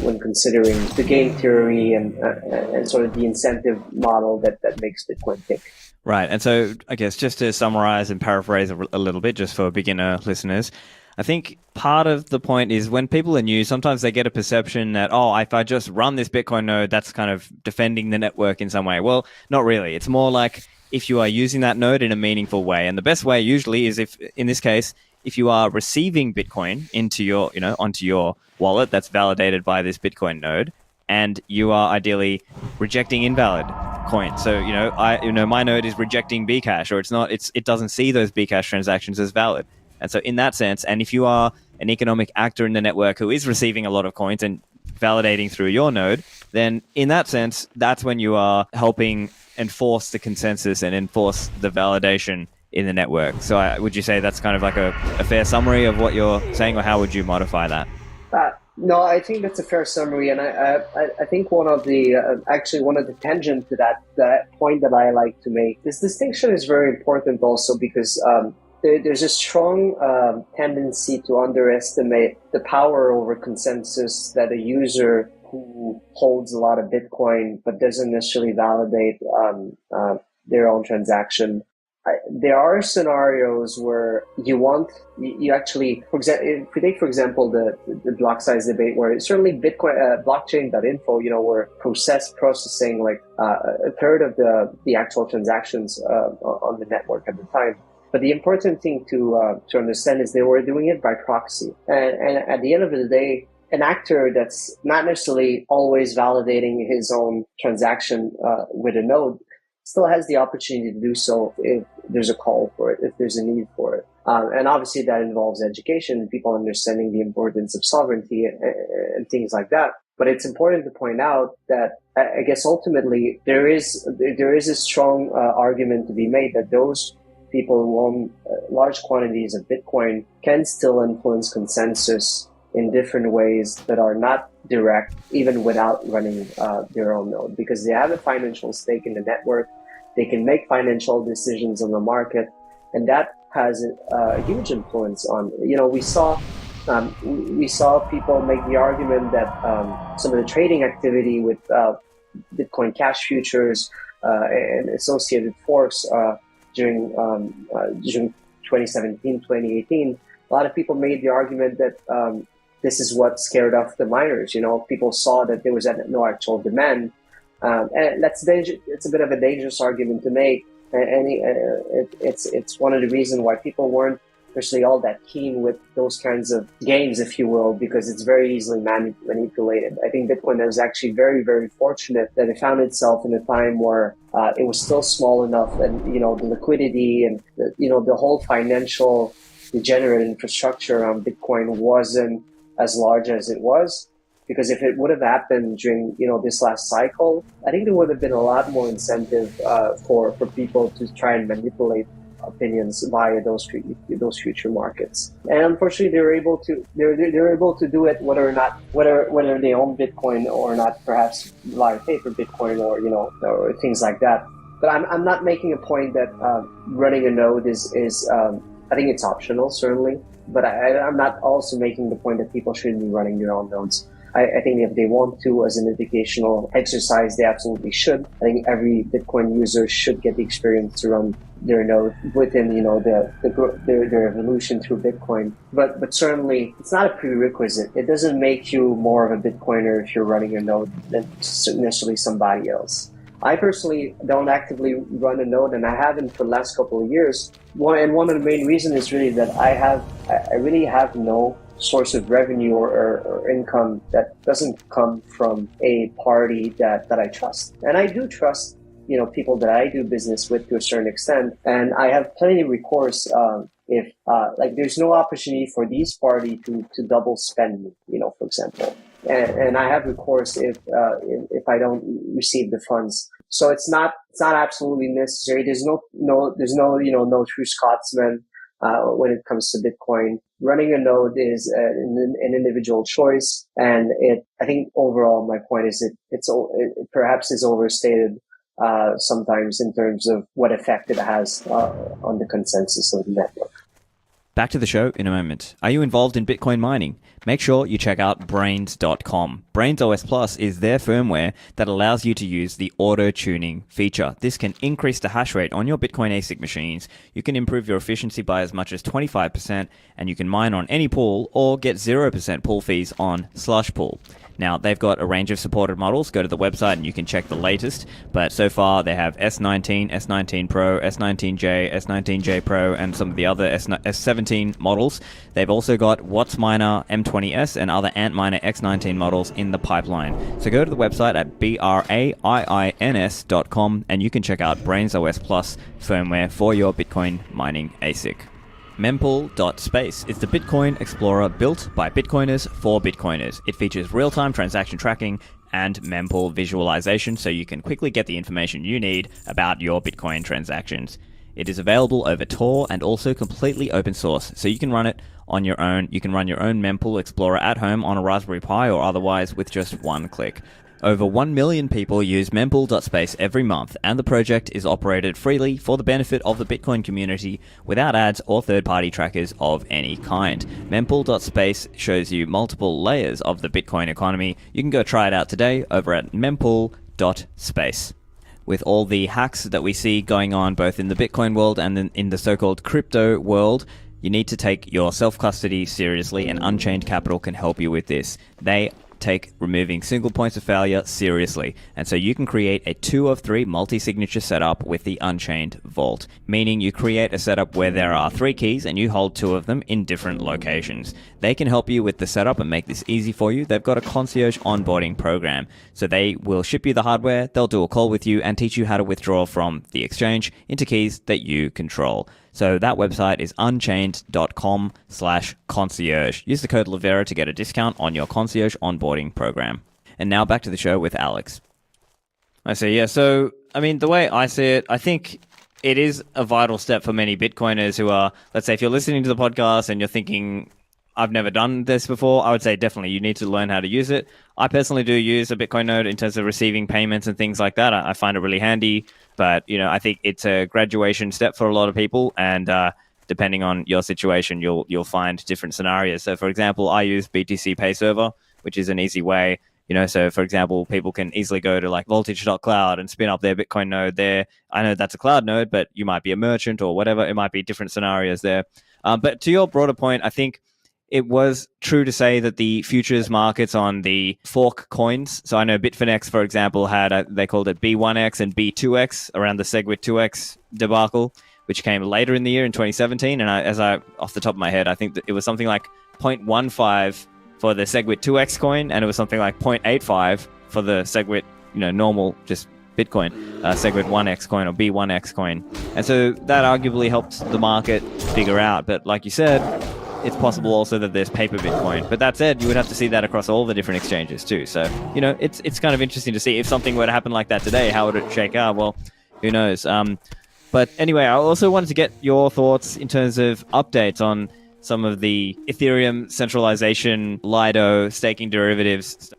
when considering the game theory and sort of the incentive model that makes Bitcoin tick. Right. And so I guess just to summarize and paraphrase a little bit, just for beginner listeners, I think part of the point is when people are new, sometimes they get a perception that, if I just run this Bitcoin node, that's kind of defending the network in some way. Well, not really. It's more like if you are using that node in a meaningful way. And the best way usually is in this case, if you are receiving Bitcoin into your, onto your wallet that's validated by this Bitcoin node, and you are ideally rejecting invalid coins. So, my node is rejecting Bcash, or it doesn't see those Bcash transactions as valid. And so in that sense, and if you are an economic actor in the network who is receiving a lot of coins and validating through your node, then in that sense, that's when you are helping enforce the consensus and enforce the validation in the network. So would you say that's kind of like a fair summary of what you're saying, or how would you modify that? No, I think that's a fair summary, and I think one of the tangent to that point that I like to make, this distinction is very important also because there's a strong tendency to underestimate the power over consensus that a user who holds a lot of Bitcoin but doesn't necessarily validate their own transaction. There are scenarios where you actually, if we take, for example, the block size debate, where certainly Bitcoin, blockchain.info, were processing like a third of the actual transactions on the network at the time. But the important thing to understand is they were doing it by proxy. And at the end of the day, an actor that's not necessarily always validating his own transaction with a node still has the opportunity to do so if there's a call for it, if there's a need for it. And obviously that involves education and people understanding the importance of sovereignty and things like that. But it's important to point out that I guess ultimately there is a strong argument to be made that those people who own large quantities of Bitcoin can still influence consensus in different ways that are not direct, even without running their own node, because they have a financial stake in the network. They can make financial decisions on the market, and that has a huge influence on, we saw people make the argument that some of the trading activity with Bitcoin Cash futures and associated forks during 2017, 2018 a lot of people made the argument that this is what scared off the miners. People saw that there was no actual demand, and it's a bit of a dangerous argument to make, and it's one of the reasons why people weren't especially all that keen with those kinds of games, if you will, because it's very easily manipulated. I think Bitcoin was actually very, very fortunate that it found itself in a time where it was still small enough, and the liquidity and the whole financial degenerate infrastructure around Bitcoin wasn't as large as it was. Because if it would have happened during this last cycle, I think there would have been a lot more incentive for people to try and manipulate opinions via those future markets. And unfortunately, they're able to do it whether they own Bitcoin or not, perhaps via paper Bitcoin or things like that. But I'm not making a point that running a node is I think it's optional, certainly. But I'm not also making the point that people shouldn't be running their own nodes. I think if they want to, as an educational exercise, they absolutely should. I think every Bitcoin user should get the experience to run their node within, their evolution through Bitcoin. But certainly, it's not a prerequisite. It doesn't make you more of a Bitcoiner if you're running a node than necessarily somebody else. I personally don't actively run a node, and I haven't for the last couple of years. One of the main reasons is really that I really have no source of revenue or income that doesn't come from a party that I trust. And I do trust, people that I do business with to a certain extent. And I have plenty of recourse if there's no opportunity for these party to double spend me, for example. And I have recourse if I don't receive the funds. So it's not absolutely necessary. There's no true Scotsman when it comes to Bitcoin. Running a node is an individual choice, and I think overall my point is it perhaps is overstated sometimes in terms of what effect it has on the consensus of the network. Back to the show in a moment. Are you involved in Bitcoin mining? Make sure you check out Brains.com. Brains OS Plus is their firmware that allows you to use the auto-tuning feature. This can increase the hash rate on your Bitcoin ASIC machines. You can improve your efficiency by as much as 25%, and you can mine on any pool or get 0% pool fees on Slush Pool. Now, they've got a range of supported models. Go to the website and you can check the latest. But so far, they have S19, S19 Pro, S19J, S19J Pro, and some of the other S17 models. They've also got WatsMiner M20S and other Antminer X19 models in the pipeline. So go to the website at braiins.com and you can check out Brains OS Plus firmware for your Bitcoin mining ASIC. Mempool.space is the Bitcoin Explorer built by Bitcoiners for Bitcoiners. It features real-time transaction tracking and mempool visualization so you can quickly get the information you need about your Bitcoin transactions. It is available over Tor and also completely open source, so you can run it on your own. You can run your own Mempool Explorer at home on a Raspberry Pi or otherwise with just one click. Over 1 million people use mempool.space every month, and the project is operated freely for the benefit of the Bitcoin community without ads or third-party trackers of any kind. Mempool.space shows you multiple layers of the Bitcoin economy. You can go try it out today over at mempool.space. With all the hacks that we see going on both in the Bitcoin world and in the so-called crypto world, you need to take your self-custody seriously, and Unchained Capital can help you with this. They take removing single points of failure seriously, and so you can create a 2 of 3 multi-signature setup with the Unchained Vault, meaning you create a setup where there are 3 keys and you hold 2 of them in different locations. They can help you with the setup and make this easy for you. They've got a concierge onboarding program, so they will ship you the hardware, they'll do a call with you and teach you how to withdraw from the exchange into keys that you control. So that website is unchained.com/concierge. Use the code Livera to get a discount on your concierge onboarding program. And now back to the show with Alex. I see, yeah. So, I mean, the way I see it, I think it is a vital step for many Bitcoiners who are, let's say, if you're listening to the podcast and you're thinking, I've never done this before, I would say definitely you need to learn how to use it. I personally do use a Bitcoin node in terms of receiving payments and things like that. I find it really handy, but I think it's a graduation step for a lot of people, and depending on your situation, you'll find different scenarios. So, for example, I use BTC Pay Server, which is an easy way. So for example, people can easily go to like voltage.cloud and spin up their Bitcoin node there. I know that's a cloud node, but you might be a merchant or whatever. It might be different scenarios there. But to your broader point, I think it was true to say that the futures markets on the fork coins, so I know Bitfinex, for example, had, they called it B1X and B2X around the SegWit 2X debacle, which came later in the year in 2017. And off the top of my head, I think that it was something like 0.15 for the SegWit 2X coin, and it was something like 0.85 for the SegWit, normal, just Bitcoin, SegWit 1X coin or B1X coin. And so that arguably helped the market figure out. But like you said, it's possible also that there's paper Bitcoin. But that said, you would have to see that across all the different exchanges too. So, it's kind of interesting to see if something were to happen like that today, how would it shake out? Well, who knows? But anyway, I also wanted to get your thoughts in terms of updates on some of the Ethereum centralization, Lido, staking derivatives.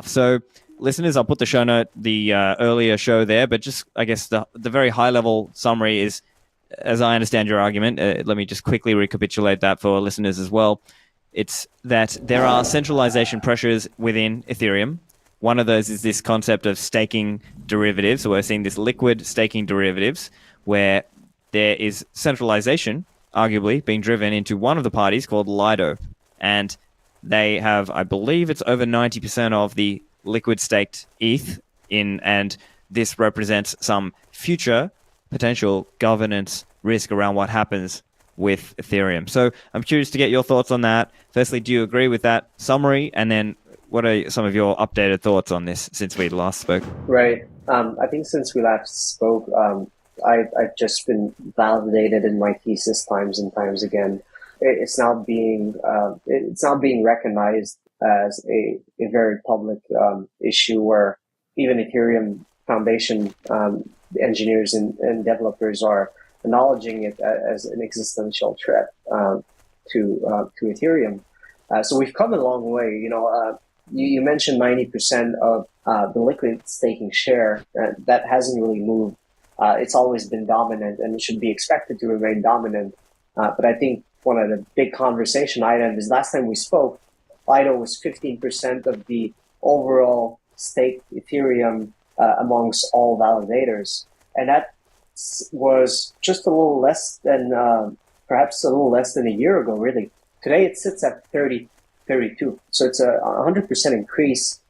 So, listeners, I'll put the show note, the earlier show there, but just, I guess, the very high-level summary is, as I understand your argument, let me just quickly recapitulate that for listeners as well. It's that there are centralization pressures within Ethereum. One of those is this concept of staking derivatives. So we're seeing this liquid staking derivatives where there is centralization, arguably, being driven into one of the parties called Lido. And they have, I believe it's over 90% of the liquid staked ETH and this represents some future potential governance risk around what happens with Ethereum. So I'm curious to get your thoughts on that. Firstly, do you agree with that summary? And then what are some of your updated thoughts on this since we last spoke? Right. I think since we last spoke, I've just been validated in my thesis times and times again. It's now being recognized as a very public issue where even Ethereum Foundation engineers and developers are acknowledging it as an existential threat to Ethereum. So we've come a long way. You mentioned 90% of the liquid staking share. That hasn't really moved. It's always been dominant and it should be expected to remain dominant. But I think one of the big conversation items is last time we spoke, Lido was 15% of the overall staked Ethereum amongst all validators. And that was just a little less than, perhaps a little less than a year ago, really. Today it sits at 32. So it's a 100% increase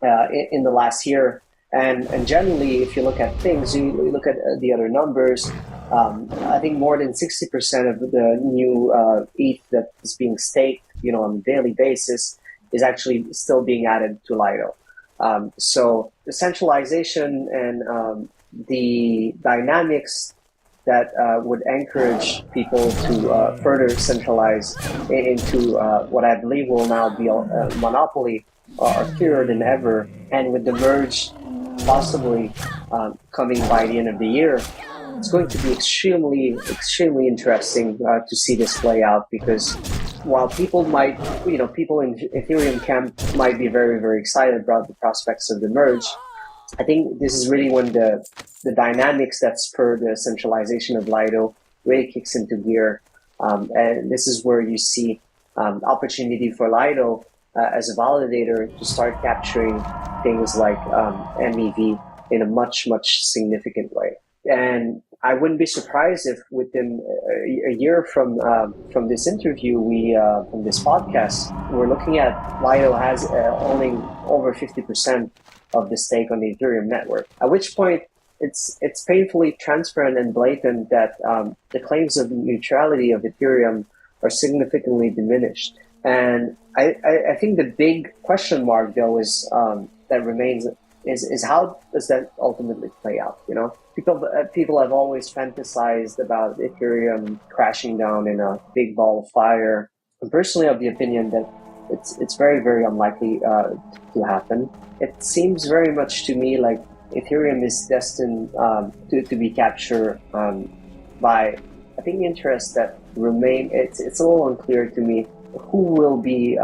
in the last year. And generally, if you look at things, you look at the other numbers, I think more than 60% of the new ETH that is being staked, on a daily basis is actually still being added to Lido. So the centralization and the dynamics that would encourage people to further centralize into what I believe will now be a monopoly are clearer than ever. And with the merge possibly coming by the end of the year, it's going to be extremely, extremely interesting to see this play out, because while people in Ethereum camp might be very, very excited about the prospects of the merge, I think this is really when the dynamics that spur the centralization of Lido really kicks into gear. And this is where you see opportunity for Lido as a validator to start capturing things like MEV in a much, much significant way. And I wouldn't be surprised if within a year from this interview, from this podcast, we're looking at Lido has owning over 50% of the stake on the Ethereum network. At which point, it's painfully transparent and blatant that the claims of neutrality of Ethereum are significantly diminished. And I think the big question mark, though, is that remains is how does that ultimately play out? People have always fantasized about Ethereum crashing down in a big ball of fire. I'm personally of the opinion that it's very, very unlikely to happen. It seems very much to me like Ethereum is destined to be captured by, I think, interests that remain. It's a little unclear to me who will be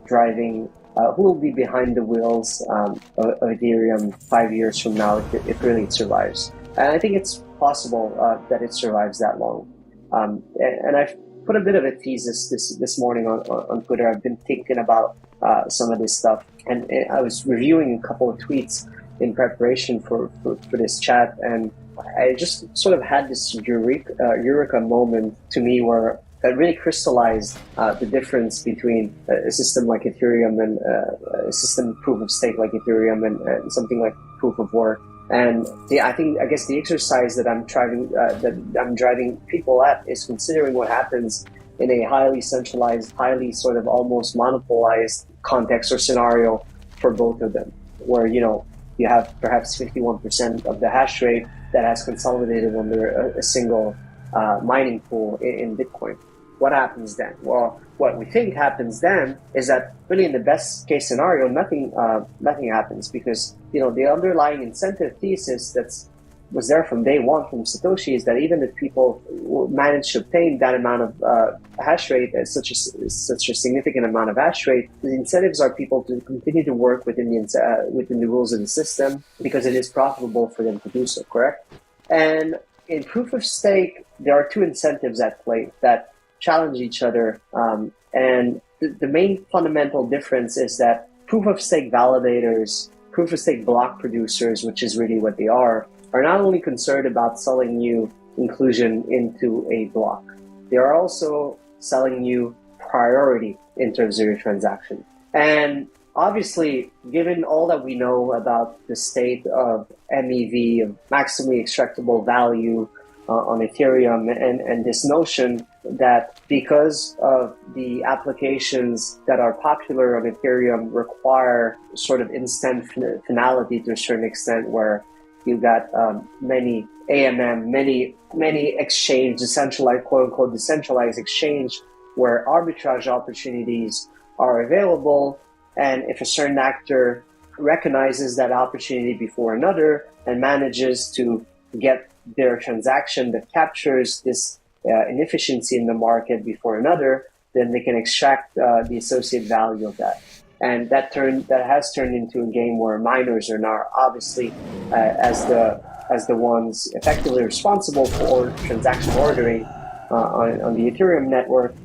driving, who will be behind the wheels of Ethereum 5 years from now if really it survives. And I think it's possible that it survives that long. And I've put a bit of a thesis this morning on Twitter. I've been thinking about some of this stuff, and I was reviewing a couple of tweets, in preparation for this chat, and I just sort of had this eureka moment to me where that really crystallized the difference between a system like Ethereum and a system proof of stake like Ethereum and something like proof of work. And I guess the exercise that I'm driving people at is considering what happens in a highly centralized, highly sort of almost monopolized context or scenario for both of them, where you have perhaps 51% of the hash rate that has consolidated under a single mining pool in Bitcoin. What happens then? Well, what we think happens then is that really in the best case scenario, nothing happens, because the underlying incentive thesis was there from day one from Satoshi is that even if people manage to obtain that amount of hash rate, such a significant amount of hash rate, the incentives are people to continue to work within the rules of the system because it is profitable for them to do so. Correct? And in proof of stake, there are two incentives at play that challenge each other, and the main fundamental difference is that proof of stake validators, proof of stake block producers, which is really what they are not only concerned about selling you inclusion into a block, they are also selling you priority in terms of your transaction. And obviously, given all that we know about the state of MEV, of maximally extractable value on Ethereum, and this notion that because of the applications that are popular on Ethereum require sort of instant finality to a certain extent, where you've got many AMM, many exchange, decentralized, quote unquote, decentralized exchange, where arbitrage opportunities are available. And if a certain actor recognizes that opportunity before another and manages to get their transaction that captures this inefficiency in the market before another, then they can extract the associated value of that. And that has turned into a game where miners are now obviously as the ones effectively responsible for transaction ordering on the Ethereum network.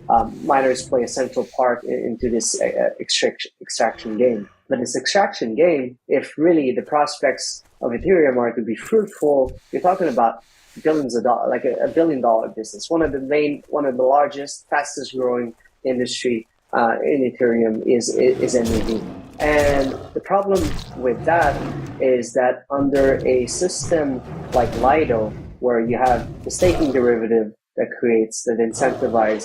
Miners play a central part into this extraction game. But this extraction game, if really the prospects of Ethereum are to be fruitful, you're talking about billions of dollars, like a $1 billion business. One of the largest, fastest growing industry in Ethereum is MEV. And the problem with that is that under a system like Lido, where you have the staking derivative that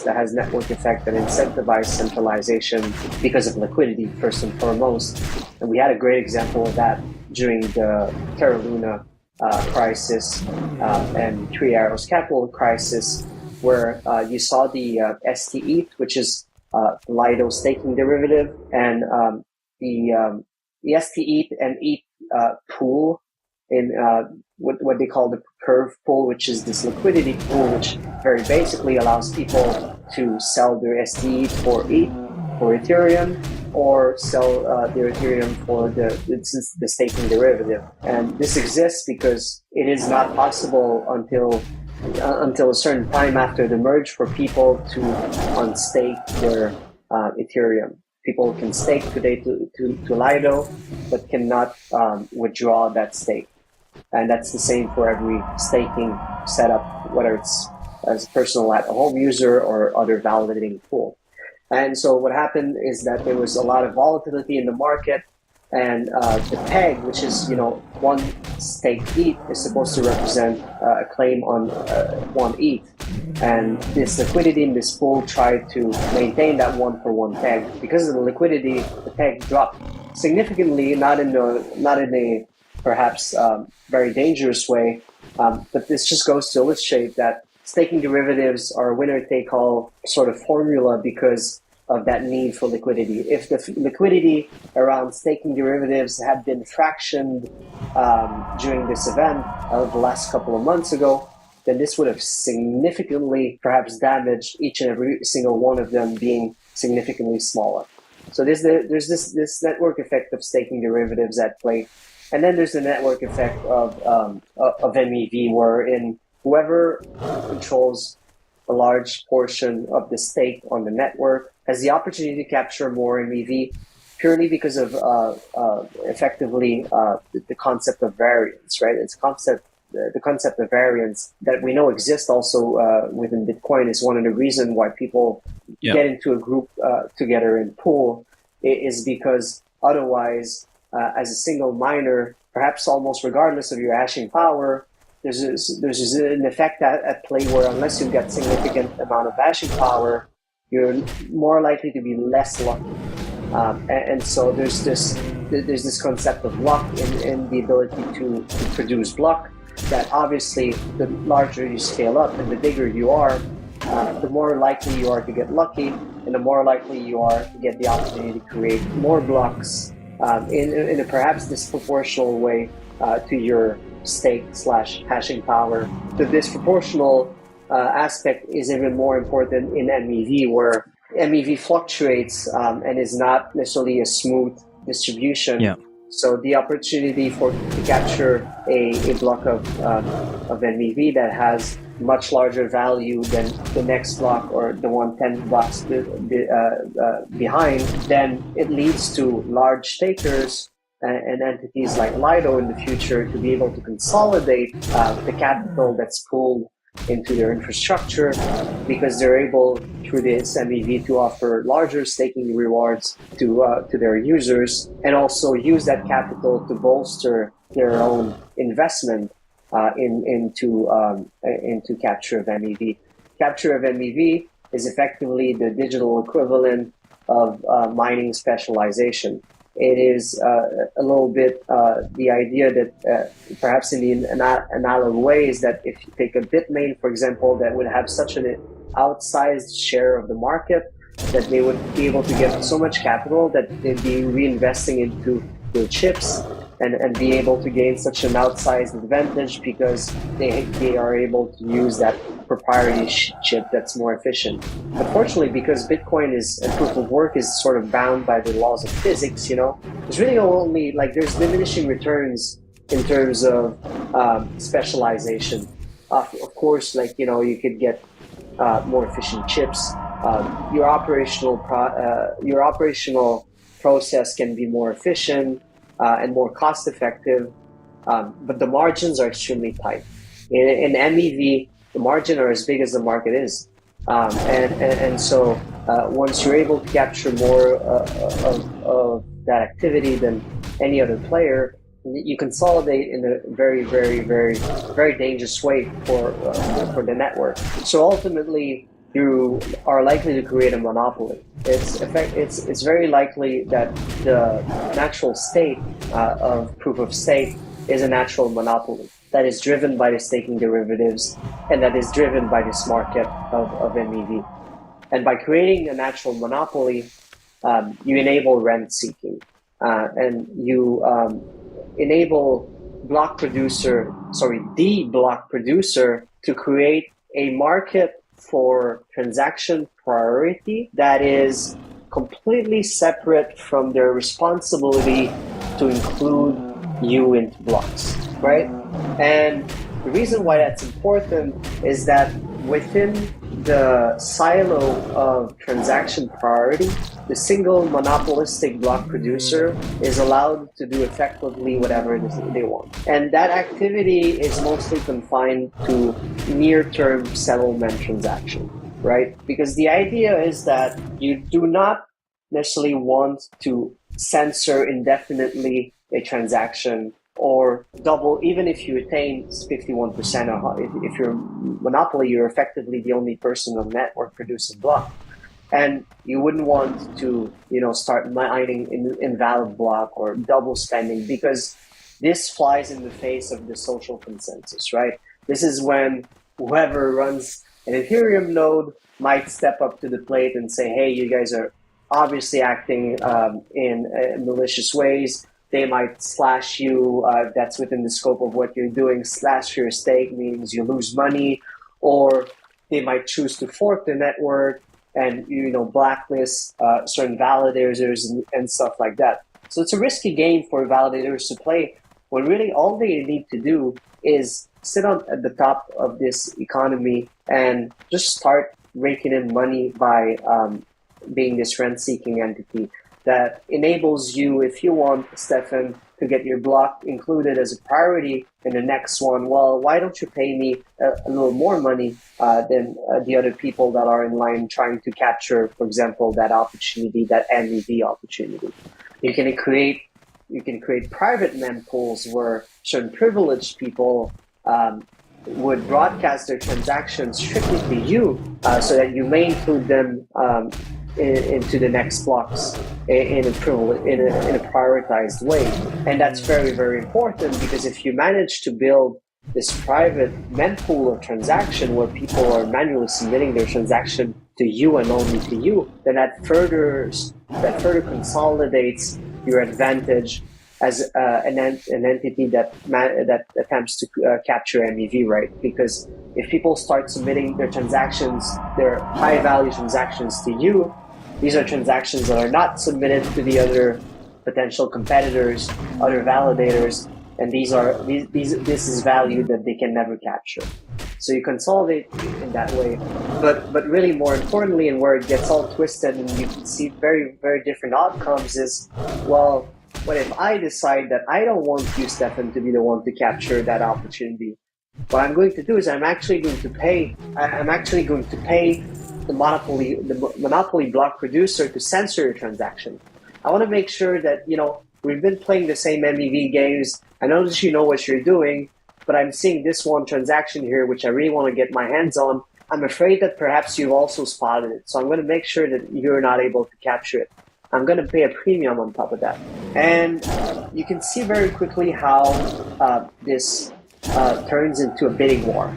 has network effect, that incentivizes centralization because of liquidity, first and foremost. And we had a great example of that during the Terra Luna crisis and Three Arrows Capital crisis, where you saw the STETH, which is Lido staking derivative, and the STETH and ETH pool in what they call the curve pool, which is this liquidity pool, which very basically allows people to sell their STETH for ETH, for Ethereum, or sell their Ethereum for the staking derivative. And this exists because it is not possible until a certain time after the merge for people to unstake their Ethereum. People can stake today to Lido, but cannot withdraw that stake. And that's the same for every staking setup, whether it's as a personal at-home user or other validating pool. And so what happened is that there was a lot of volatility in the market, and the peg, which is one stake ETH, is supposed to represent a claim on one ETH. And this liquidity in this pool tried to maintain that 1-for-1 peg. Because of the liquidity, the peg dropped significantly, not in a perhaps very dangerous way, but this just goes to illustrate that staking derivatives are a winner-take-all sort of formula because of that need for liquidity. If the liquidity around staking derivatives had been fractioned during this event of the last couple of months ago, then this would have significantly perhaps damaged each and every single one of them, being significantly smaller. So there's this network effect of staking derivatives at play. And then there's the network effect of MEV, wherein whoever controls a large portion of the stake on the network has the opportunity to capture more MEV purely because of effectively the concept of variance, right? It's the concept of variance that we know exists also within Bitcoin is one of the reasons why people get into a group together in pool is because otherwise, as a single miner, perhaps almost regardless of your hashing power, there's an effect at play where unless you've got significant amount of hashing power, you're more likely to be less lucky. And so there's this concept of luck in the ability to produce luck, that obviously the larger you scale up and the bigger you are, the more likely you are to get lucky, and the more likely you are to get the opportunity to create more blocks in a perhaps disproportional way to your stake / hashing power. The disproportional aspect is even more important in MEV, where MEV fluctuates and is not necessarily a smooth distribution. Yeah. So the opportunity to capture a block of MEV that has much larger value than the next block or the 110 blocks behind, then it leads to large stakers and entities like Lido in the future to be able to consolidate the capital that's pooled into their infrastructure, because they're able through this MEV to offer larger staking rewards to their users, and also use that capital to bolster their own investment into capture of MEV. Capture of MEV is effectively the digital equivalent of mining specialization. It is a little bit the idea that perhaps in the analog way is that if you take a Bitmain, for example, that would have such an outsized share of the market that they would be able to get so much capital that they'd be reinvesting into their chips and be able to gain such an outsized advantage because they are able to use that proprietary chip that's more efficient. Unfortunately, because Bitcoin and proof of work is sort of bound by the laws of physics, there's really only there's diminishing returns in terms of specialization. Of course, you could get more efficient chips. Your operational process can be more efficient and more cost effective, but the margins are extremely tight. In MEV, the margin are as big as the market is, and so once you're able to capture more of that activity than any other player, you consolidate in a very, very, very, very dangerous way for the network. So ultimately, you are likely to create a monopoly. It's very likely that the natural state of proof of stake is a natural monopoly that is driven by the staking derivatives and that is driven by this market of MEV. And by creating a natural monopoly, you enable rent seeking and you enable the block producer to create a market for transaction priority that is completely separate from their responsibility to include you into blocks, right? And the reason why that's important is that within the silo of transaction priority, the single monopolistic block producer is allowed to do effectively whatever it is that they want. And that activity is mostly confined to near-term settlement transaction, right? Because the idea is that you do not necessarily want to censor indefinitely a transaction or double, even if you attain 51%, or if you're monopoly, you're effectively the only person on the network producing block. And you wouldn't want to, start mining invalid block or double spending, because this flies in the face of the social consensus, right? This is when whoever runs an Ethereum node might step up to the plate and say, hey, you guys are obviously acting in malicious ways. They might slash you. That's within the scope of what you're doing. Slash your stake means you lose money, or they might choose to fork the network and blacklist certain validators and stuff like that. So it's a risky game for validators to play, when really all they need to do is sit at the top of this economy and just start raking in money by being this rent-seeking entity. that enables you, if you want, Stefan, to get your block included as a priority in the next one. Well, why don't you pay me a little more money than the other people that are in line trying to capture, for example, that opportunity, that MEV opportunity? You can create private mempools where certain privileged people would broadcast their transactions strictly to you, so that you may include them into the next blocks in a prioritized way. And that's very, very important, because if you manage to build this private mempool of transaction where people are manually submitting their transaction to you and only to you, then that further consolidates your advantage as an entity that attempts to capture MEV, right? Because if people start submitting their transactions, their high value transactions to you, these are transactions that are not submitted to the other potential competitors, other validators, and this is value that they can never capture. So you consolidate in that way, but really more importantly, and where it gets all twisted and you can see very, very different outcomes is, well, what if I decide that I don't want you, Stefan, to be the one to capture that opportunity? What I'm going to do is I'm actually going to pay the monopoly block producer to censor your transaction. I want to make sure that, we've been playing the same MEV games. I know that you know what you're doing, but I'm seeing this one transaction here, which I really want to get my hands on. I'm afraid that perhaps you've also spotted it. So I'm going to make sure that you're not able to capture it. I'm going to pay a premium on top of that. And you can see very quickly how this turns into a bidding war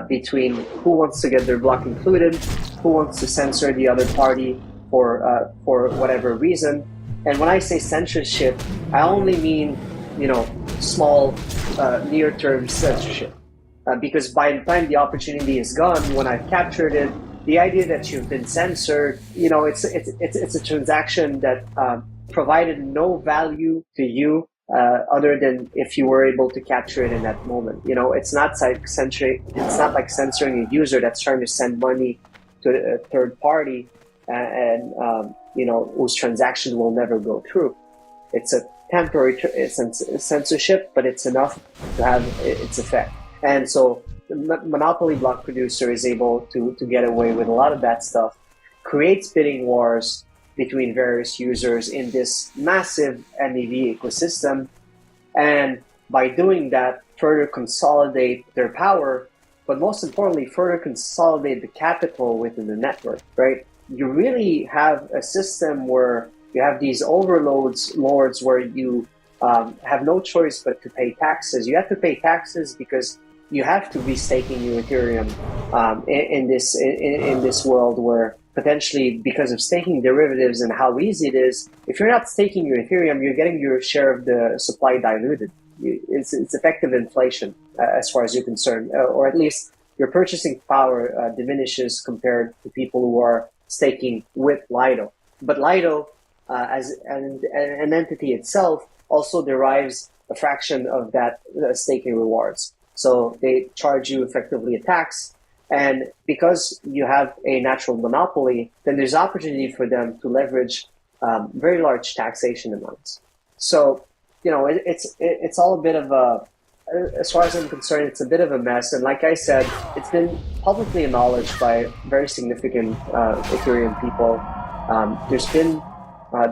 between who wants to get their block included, who wants to censor the other party for whatever reason. And when I say censorship, I only mean, small, near-term censorship. Because by the time the opportunity is gone, when I've captured it, the idea that you've been censored, it's a transaction that provided no value to you other than if you were able to capture it in that moment. It's not like censoring a user that's trying to send money to a third party and whose transaction will never go through. It's a temporary censorship, but it's enough to have its effect. And so the monopoly block producer is able to get away with a lot of that stuff, creates bidding wars between various users in this massive MEV ecosystem, and by doing that, further consolidate their power, but most importantly, further consolidate the capital within the network, right? You really have a system where you have these lords where you have no choice but to pay taxes. You have to pay taxes because you have to be staking your Ethereum in this world where potentially, because of staking derivatives and how easy it is, if you're not staking your Ethereum, you're getting your share of the supply diluted. It's effective inflation as far as you're concerned, or at least your purchasing power diminishes compared to people who are staking with Lido. But Lido, as an entity itself, also derives a fraction of that staking rewards. So they charge you effectively a tax. And because you have a natural monopoly, then there's opportunity for them to leverage very large taxation amounts. So, it's all a bit of a, as far as I'm concerned, it's a bit of a mess. And like I said, it's been publicly acknowledged by very significant Ethereum people. There's been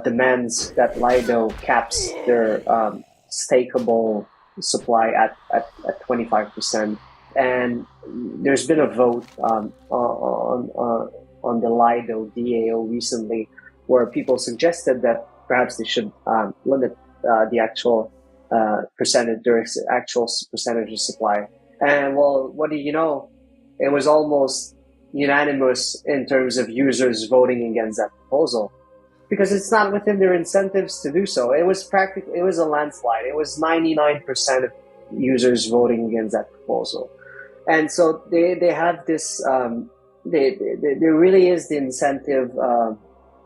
demands that Lido caps their stakeable supply at 25%. And there's been a vote on the Lido DAO recently where people suggested that perhaps they should limit the actual percentage of supply. And well, what do you know? It was almost unanimous in terms of users voting against that proposal, because it's not within their incentives to do so. It was a landslide. It was 99% of users voting against that proposal. And so they have this, there really is the incentive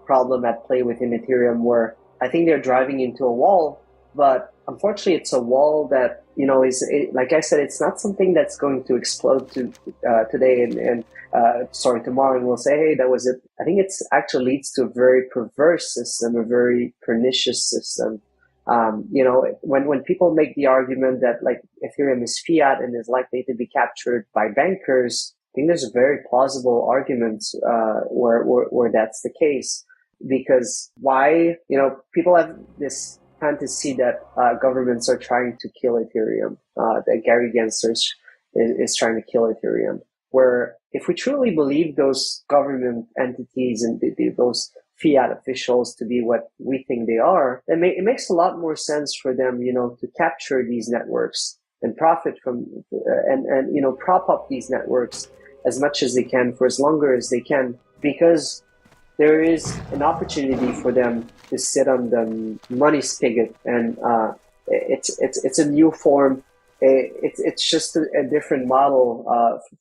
problem at play within Ethereum, where I think they're driving into a wall, but unfortunately it's a wall that like I said, it's not something that's going to explode today and tomorrow, and we'll say, hey, that was it. I think it's actually leads to a very perverse system, a very pernicious system. When people make the argument that like Ethereum is fiat and is likely to be captured by bankers, I think there's a very plausible argument where that's the case. Because why, people have this fantasy that governments are trying to kill Ethereum, that Gary Gensler is trying to kill Ethereum. Where if we truly believe those government entities and those fiat officials to be what we think they are, then it makes a lot more sense for them, to capture these networks and profit from and prop up these networks as much as they can for as longer as they can, because there is an opportunity for them to sit on the money spigot, and it's a new form. It's just a different model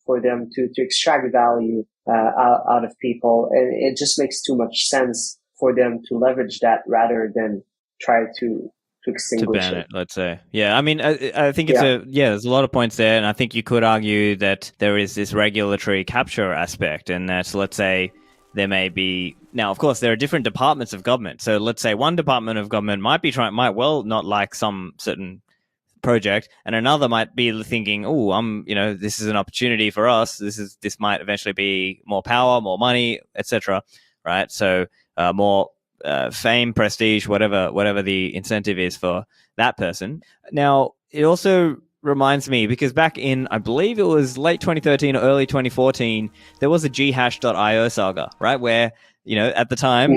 for them to extract value out of people, and it just makes too much sense for them to leverage that rather than try to extinguish ban it, let's say. Yeah, I mean, I think it's there's a lot of points there, and I think you could argue that there is this regulatory capture aspect, and that, let's say, there may be, now of course there are different departments of government, so let's say one department of government might well not like some certain project, and another might be thinking, this is an opportunity for us, this might eventually be more power, more money, etc., right? So more fame, prestige, whatever the incentive is for that person. Now it also reminds me, because back in, I believe it was late 2013 or early 2014, there was a ghash.io saga, right? Where, at the time,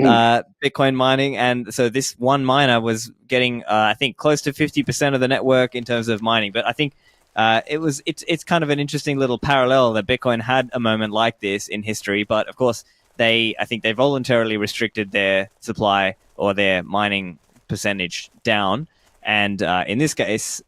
Bitcoin mining, and so this one miner was getting, I think, close to 50% of the network in terms of mining. But I think it's kind of an interesting little parallel that Bitcoin had a moment like this in history. But of course, I think they voluntarily restricted their supply or their mining percentage down. And in this case,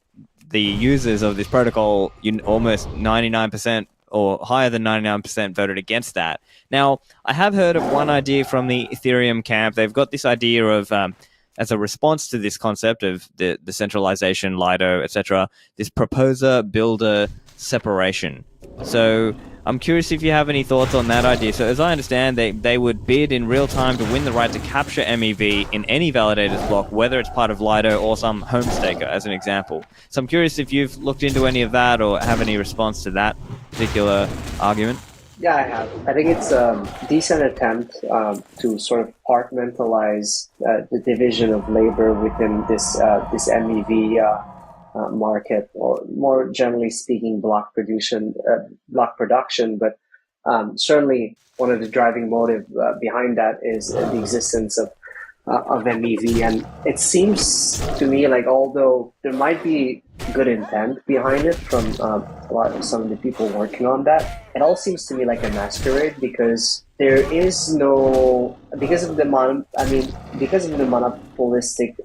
the users of this protocol, almost 99% or higher than 99% voted against that. Now, I have heard of one idea from the Ethereum camp. They've got this idea of, as a response to this concept of the decentralization, Lido, etc., this proposer-builder separation. So I'm curious if you have any thoughts on that idea. So as I understand, they would bid in real time to win the right to capture MEV in any validator's block, whether it's part of Lido or some home staker, as an example. So I'm curious if you've looked into any of that or have any response to that particular argument. Yeah, I have. I think it's a decent attempt to sort of compartmentalize the division of labor within this MEV market, or more generally speaking, block production. But certainly, one of the driving motive behind that is the existence of MEV, and it seems to me like, although there might be good intent behind it from some of the people working on that, it all seems to me like a masquerade, because there is no, because of the monopolistic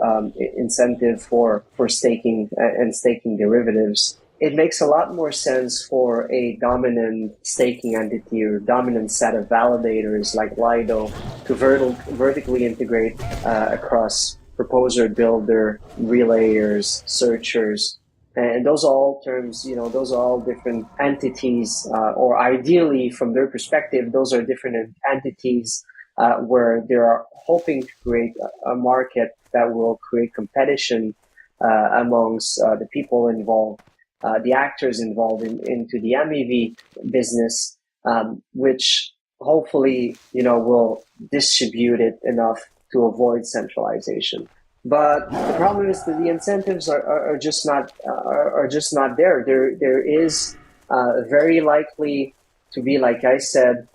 incentive for staking and staking derivatives. It makes a lot more sense for a dominant staking entity or dominant set of validators like Lido to vertically integrate across proposer, builder, relayers, searchers. And those are all terms, those are all different entities, or ideally from their perspective, those are different entities where they are hoping to create a market that will create competition amongst the people involved. The actors involved into the MEV business, which hopefully, will distribute it enough to avoid centralization. But the problem is that the incentives are just not there. There is very likely to be, like I said,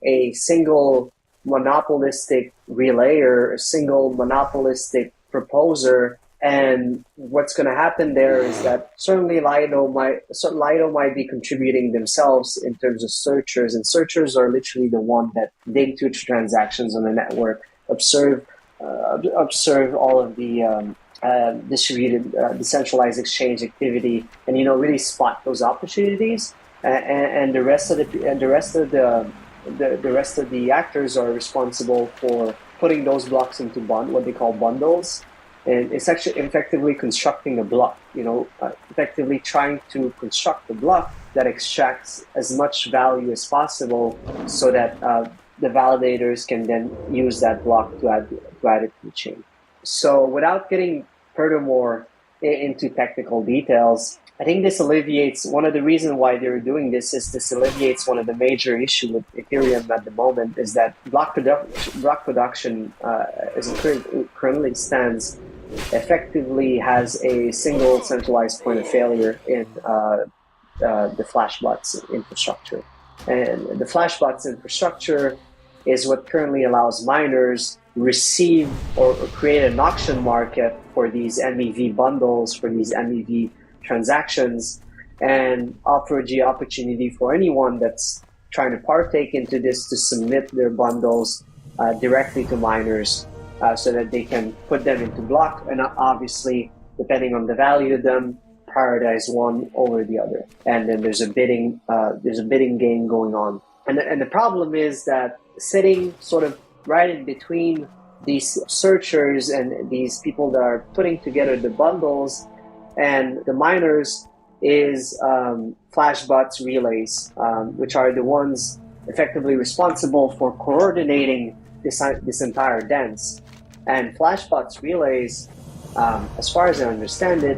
a single monopolistic relayer, a single monopolistic proposer. And what's going to happen there is that certainly Lido might be contributing themselves in terms of searchers, and searchers are literally the one that dig through transactions on the network, observe all of the distributed decentralized exchange activity, and really spot those opportunities. And the rest of the actors are responsible for putting those blocks into what they call bundles. And it's actually effectively constructing a block, effectively trying to construct a block that extracts as much value as possible so that the validators can then use that block to add it to the chain. So without getting furthermore into technical details, I think this alleviates, one of the reasons why they're doing this is this alleviates one of the major issues with Ethereum at the moment, is that block production as it currently stands, effectively has a single centralized point of failure in the Flashbots infrastructure. And the Flashbots infrastructure is what currently allows miners receive or create an auction market for these MEV bundles, for these MEV transactions, and offer the opportunity for anyone that's trying to partake into this to submit their bundles directly to miners so that they can put them into block, and obviously, depending on the value of them, prioritize one over the other. And then there's a bidding game going on. And the problem is that sitting sort of right in between these searchers and these people that are putting together the bundles and the miners is Flashbots relays, which are the ones effectively responsible for coordinating this entire dance. And Flashbots relays, as far as I understand it,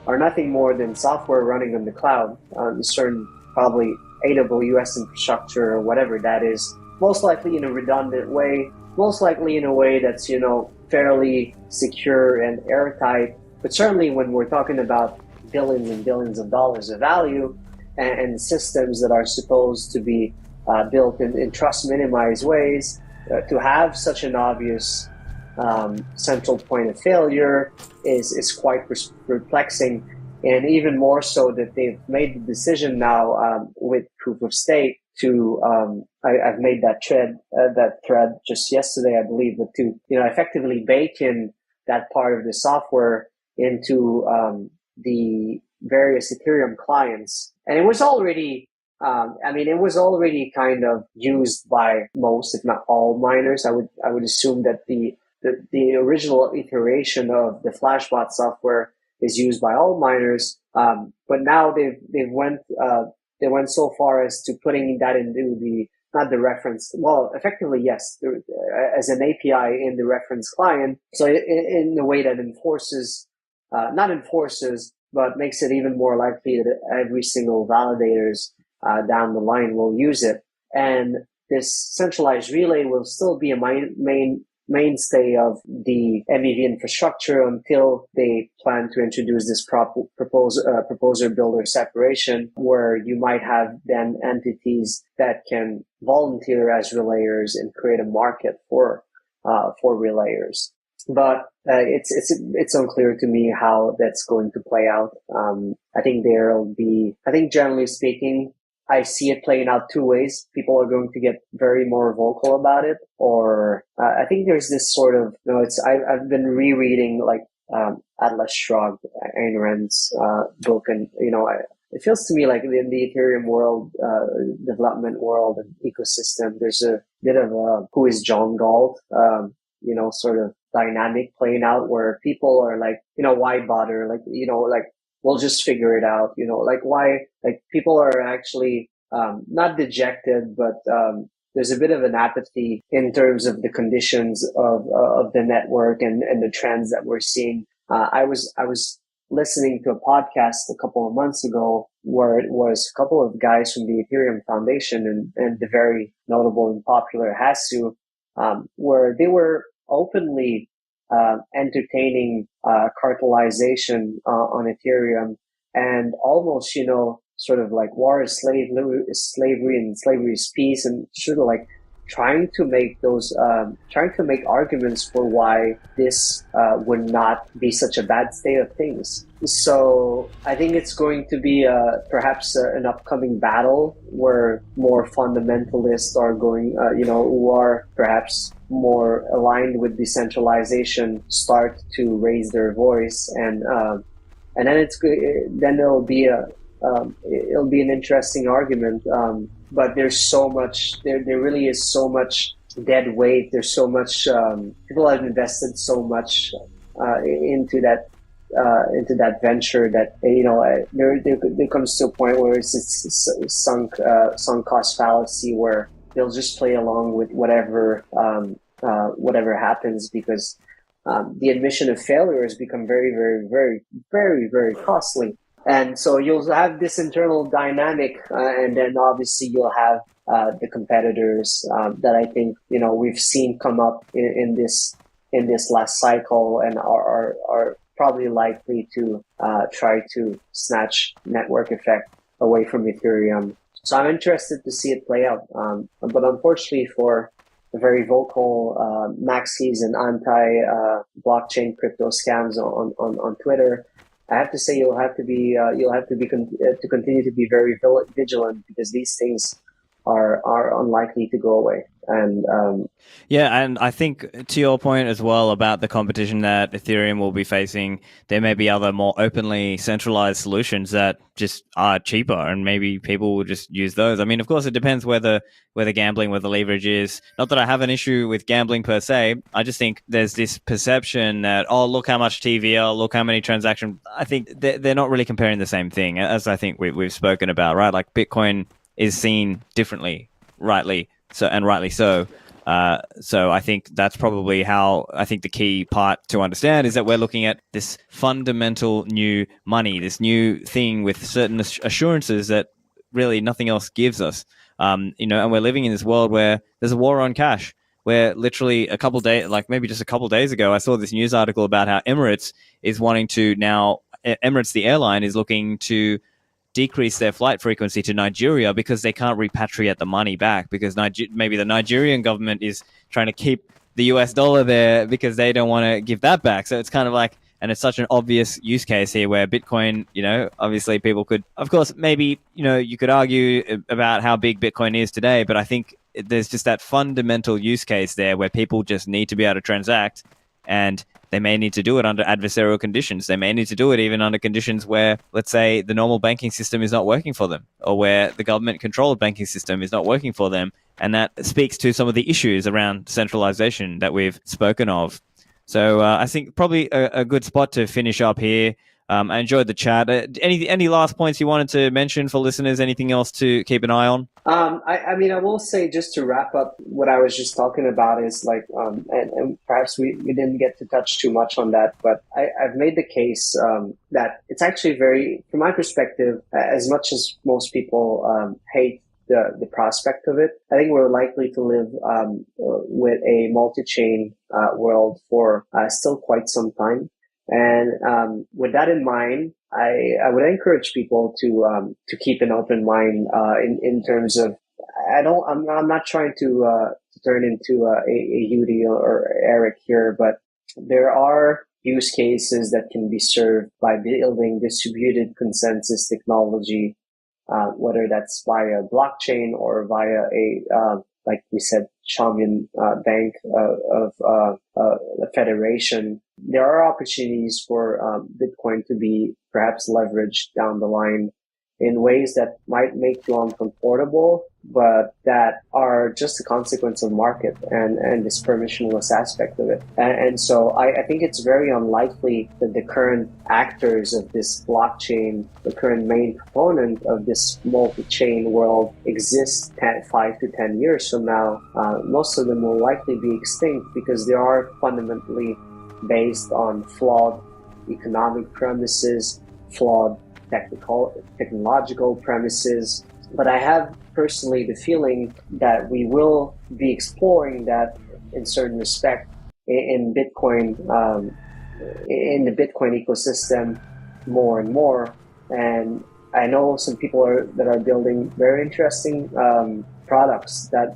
are nothing more than software running on the cloud, certain probably AWS infrastructure or whatever that is, most likely in a redundant way, most likely in a way that's, fairly secure and airtight. But certainly when we're talking about billions and billions of dollars of value and systems that are supposed to be built in trust minimized ways, to have such an obvious central point of failure is quite perplexing. And even more so that they've made the decision now with proof of stake to, I've made that thread just yesterday, I believe, but to, effectively bake in that part of the software into the various Ethereum clients. And it was already, it was already kind of used by most, if not all, miners. I would assume that the original iteration of the Flashbot software is used by all miners, but now they went so far as to putting that into not the reference, well, effectively yes, as an API in the reference client. So in a way that not enforces, but makes it even more likely that every single validators down the line will use it. And this centralized relay will still be a mainstay of the MEV infrastructure until they plan to introduce this proposer builder separation, where you might have then entities that can volunteer as relayers and create a market for relayers. But it's unclear to me how that's going to play out. I think generally speaking, I see it playing out two ways. People are going to get very more vocal about it, or I think there's this sort of, I've been rereading Atlas Shrugged, Ayn Rand's book, and it feels to me like in the Ethereum world, development world and ecosystem, there's a bit of a who is John Galt, sort of dynamic playing out, where people are like, why bother? We'll just figure it out, why, people are actually, not dejected, but, there's a bit of an apathy in terms of the conditions of the network and the trends that we're seeing. I was listening to a podcast a couple of months ago where it was a couple of guys from the Ethereum Foundation and the very notable and popular Hasu, where they were openly entertaining cartelization on Ethereum, and almost, sort of like war is slavery and slavery is peace, and sort of like trying to make arguments for why this would not be such a bad state of things. So I think it's going to be perhaps an upcoming battle where more fundamentalists are going, who are perhaps more aligned with decentralization, start to raise their voice, and then it'll be an interesting argument. But there's so much, there really is so much dead weight. There's so much, people have invested so much into that venture that there comes to a point where it's sunk cost fallacy where they'll just play along with whatever happens because the admission of failure has become very, very, very, very, very costly. And so you'll have this internal dynamic, and then obviously you'll have the competitors that I think we've seen come up in this last cycle and are probably likely to try to snatch network effect away from Ethereum. So I'm interested to see it play out. But unfortunately for the very vocal maxis and anti-blockchain crypto scams on Twitter, I have to say you'll have to continue to be very vigilant because these things are unlikely to go away. And and I think to your point as well about the competition that Ethereum will be facing, there may be other more openly centralized solutions that just are cheaper, and maybe people will just use those. I mean, of course, it depends where the gambling, where the leverage is. Not that I have an issue with gambling per se. I just think there's this perception that, oh, look how much TVL, look how many transactions. I think they're not really comparing the same thing, as I think we've spoken about, right? Like Bitcoin is seen differently, rightly so. So I think that's probably how I think the key part to understand is that we're looking at this fundamental new money, this new thing with certain assurances that really nothing else gives us. And we're living in this world where there's a war on cash, where literally maybe just a couple days ago, I saw this news article about how Emirates, the airline, is looking to decrease their flight frequency to Nigeria because they can't repatriate the money back because maybe the Nigerian government is trying to keep the US dollar there because they don't want to give that back. So it's kind of like, and it's such an obvious use case here where Bitcoin, obviously people could, of course, maybe, you could argue about how big Bitcoin is today, but I think there's just that fundamental use case there where people just need to be able to transact, and they may need to do it under adversarial conditions. They may need to do it even under conditions where, let's say, the normal banking system is not working for them, or where the government-controlled banking system is not working for them. And that speaks to some of the issues around centralization that we've spoken of. So I think probably a good spot to finish up here. I enjoyed the chat. Any last points you wanted to mention for listeners? Anything else to keep an eye on? I will say, just to wrap up what I was just talking about is like, and perhaps we didn't get to touch too much on that, but I've made the case that it's actually very, from my perspective, as much as most people hate the prospect of it, I think we're likely to live with a multi-chain world for still quite some time. And with that in mind, I would encourage people to keep an open mind in terms of I'm not trying to turn into a Yudi or Eric here, but there are use cases that can be served by building distributed consensus technology, whether that's via blockchain or via like we said, Chaumian bank of a federation. There are opportunities for Bitcoin to be perhaps leveraged down the line in ways that might make you uncomfortable, but that are just a consequence of market and this permissionless aspect of it. And so I think it's very unlikely that the current actors of this blockchain, the current main proponent of this multi-chain world, exist 5 to 10 years from now. Most of them will likely be extinct because they are fundamentally based on flawed economic premises, flawed technological premises. But I have personally the feeling that we will be exploring that in certain respect in Bitcoin, in the Bitcoin ecosystem more and more. And I know some people that are building very interesting products that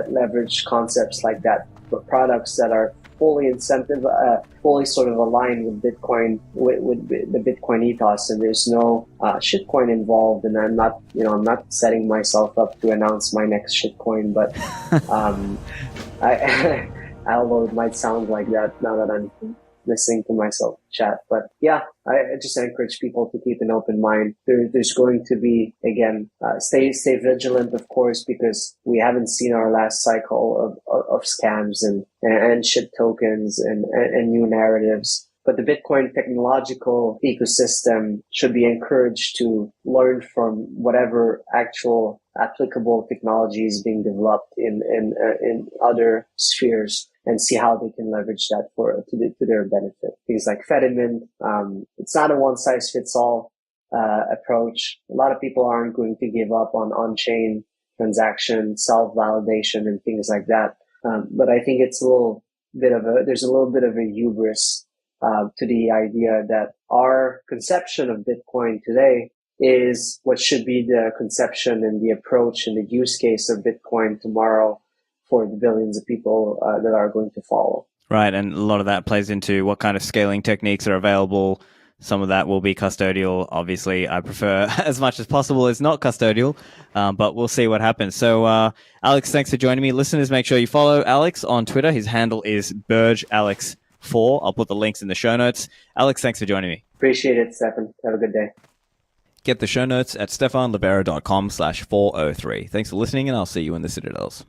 leverage concepts like that, but products that are fully fully sort of aligned with Bitcoin, with the Bitcoin ethos, and there's no shitcoin involved. And I'm not setting myself up to announce my next shitcoin, but although it might sound like that now that I'm listening to myself chat. But yeah, I just encourage people to keep an open mind. There's going to be, again, stay vigilant, of course, because we haven't seen our last cycle of scams and shit tokens and new narratives. But the Bitcoin technological ecosystem should be encouraged to learn from whatever actual applicable technology is being developed in other spheres and see how they can leverage that to their benefit. Things like Fedimint, it's not a one size fits all approach. A lot of people aren't going to give up on on-chain transaction, self-validation, and things like that. But I think it's there's a little bit of a hubris to the idea that our conception of Bitcoin today is what should be the conception and the approach and the use case of Bitcoin tomorrow for the billions of people that are going to follow. Right, and a lot of that plays into what kind of scaling techniques are available. Some of that will be custodial. Obviously, I prefer as much as possible it's not custodial, but we'll see what happens. So, Alex, thanks for joining me. Listeners, make sure you follow Alex on Twitter. His handle is BurgeAlex4. I'll put the links in the show notes. Alex, thanks for joining me. Appreciate it, Stefan. Have a good day. Get the show notes at stefanlibera.com/403. Thanks for listening, and I'll see you in the Citadels.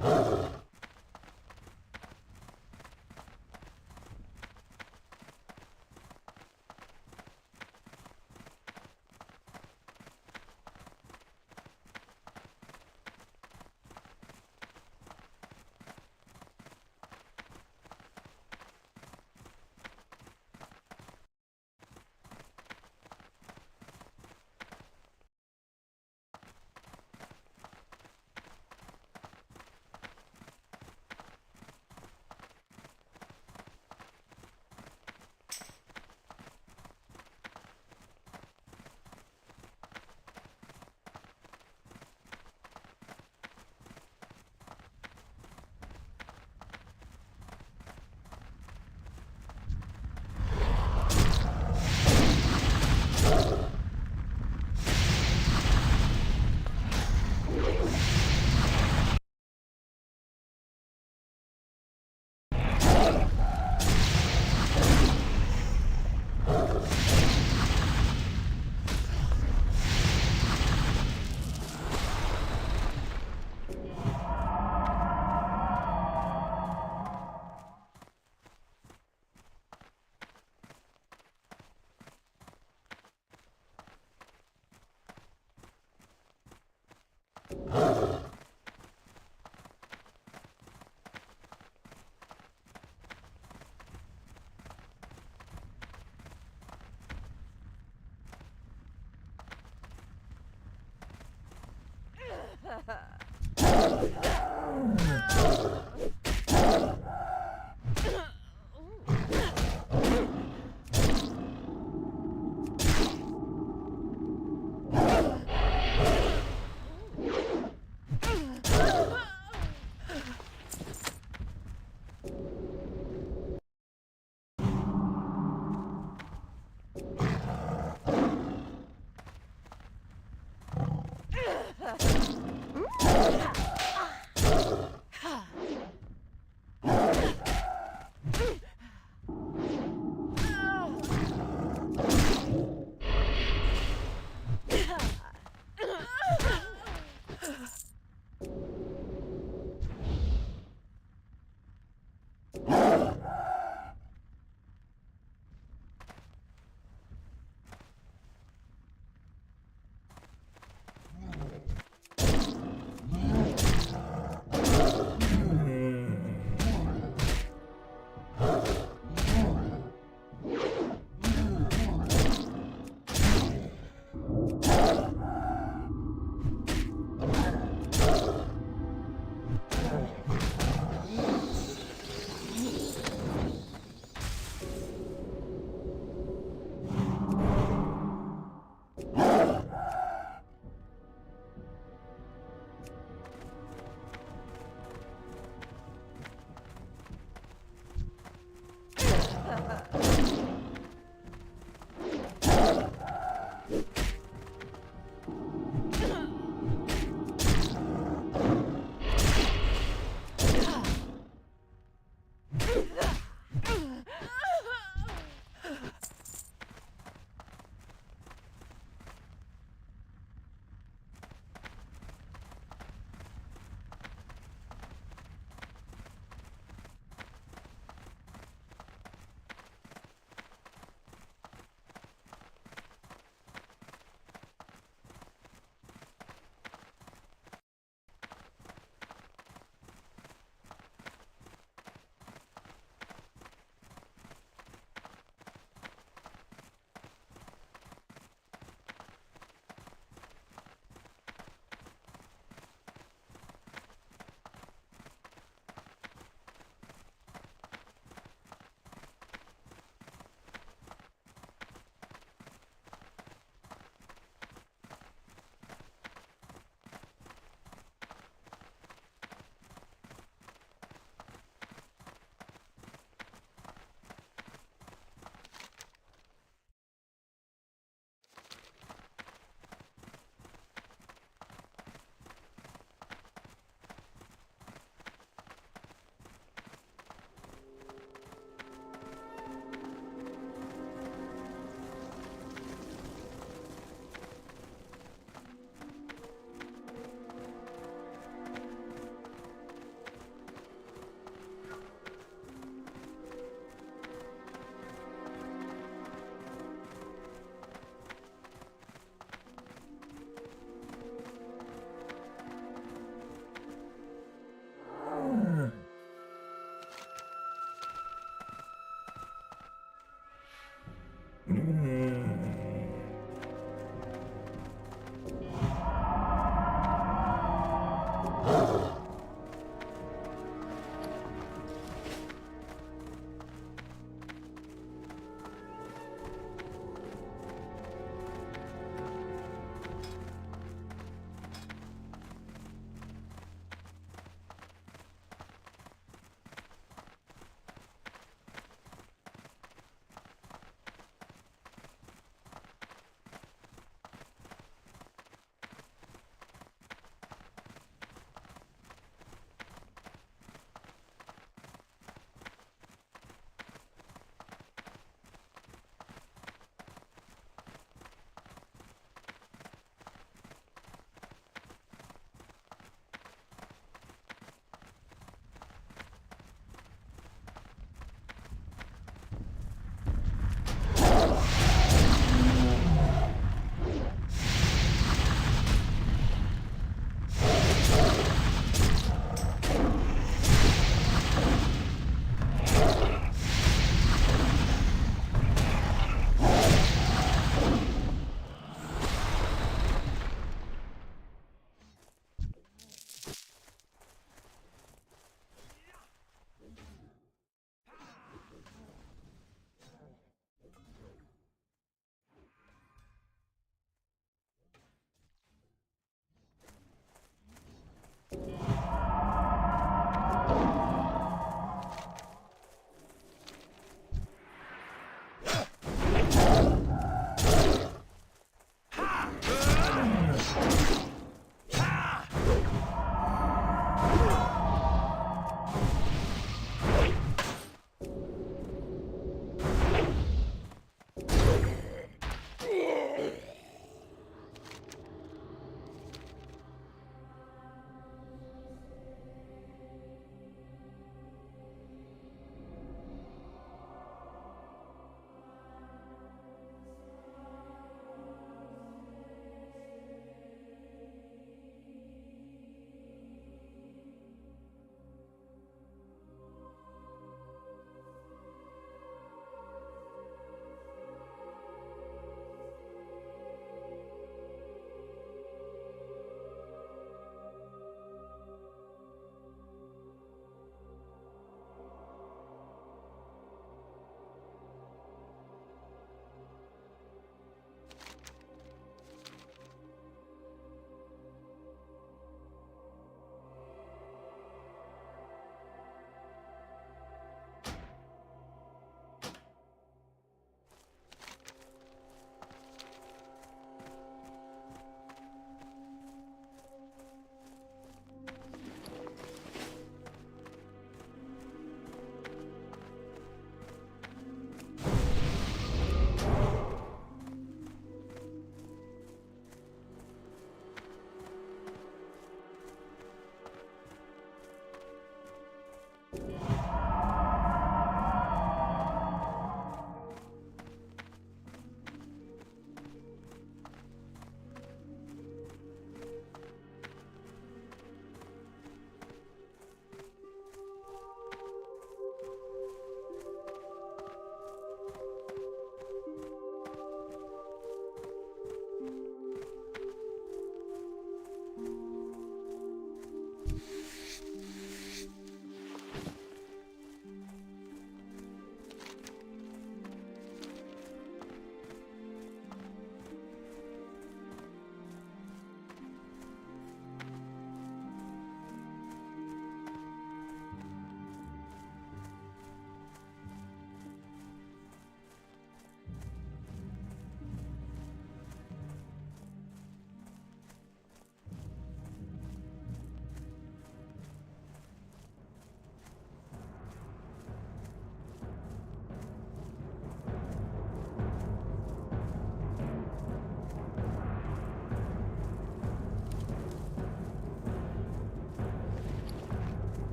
Huh?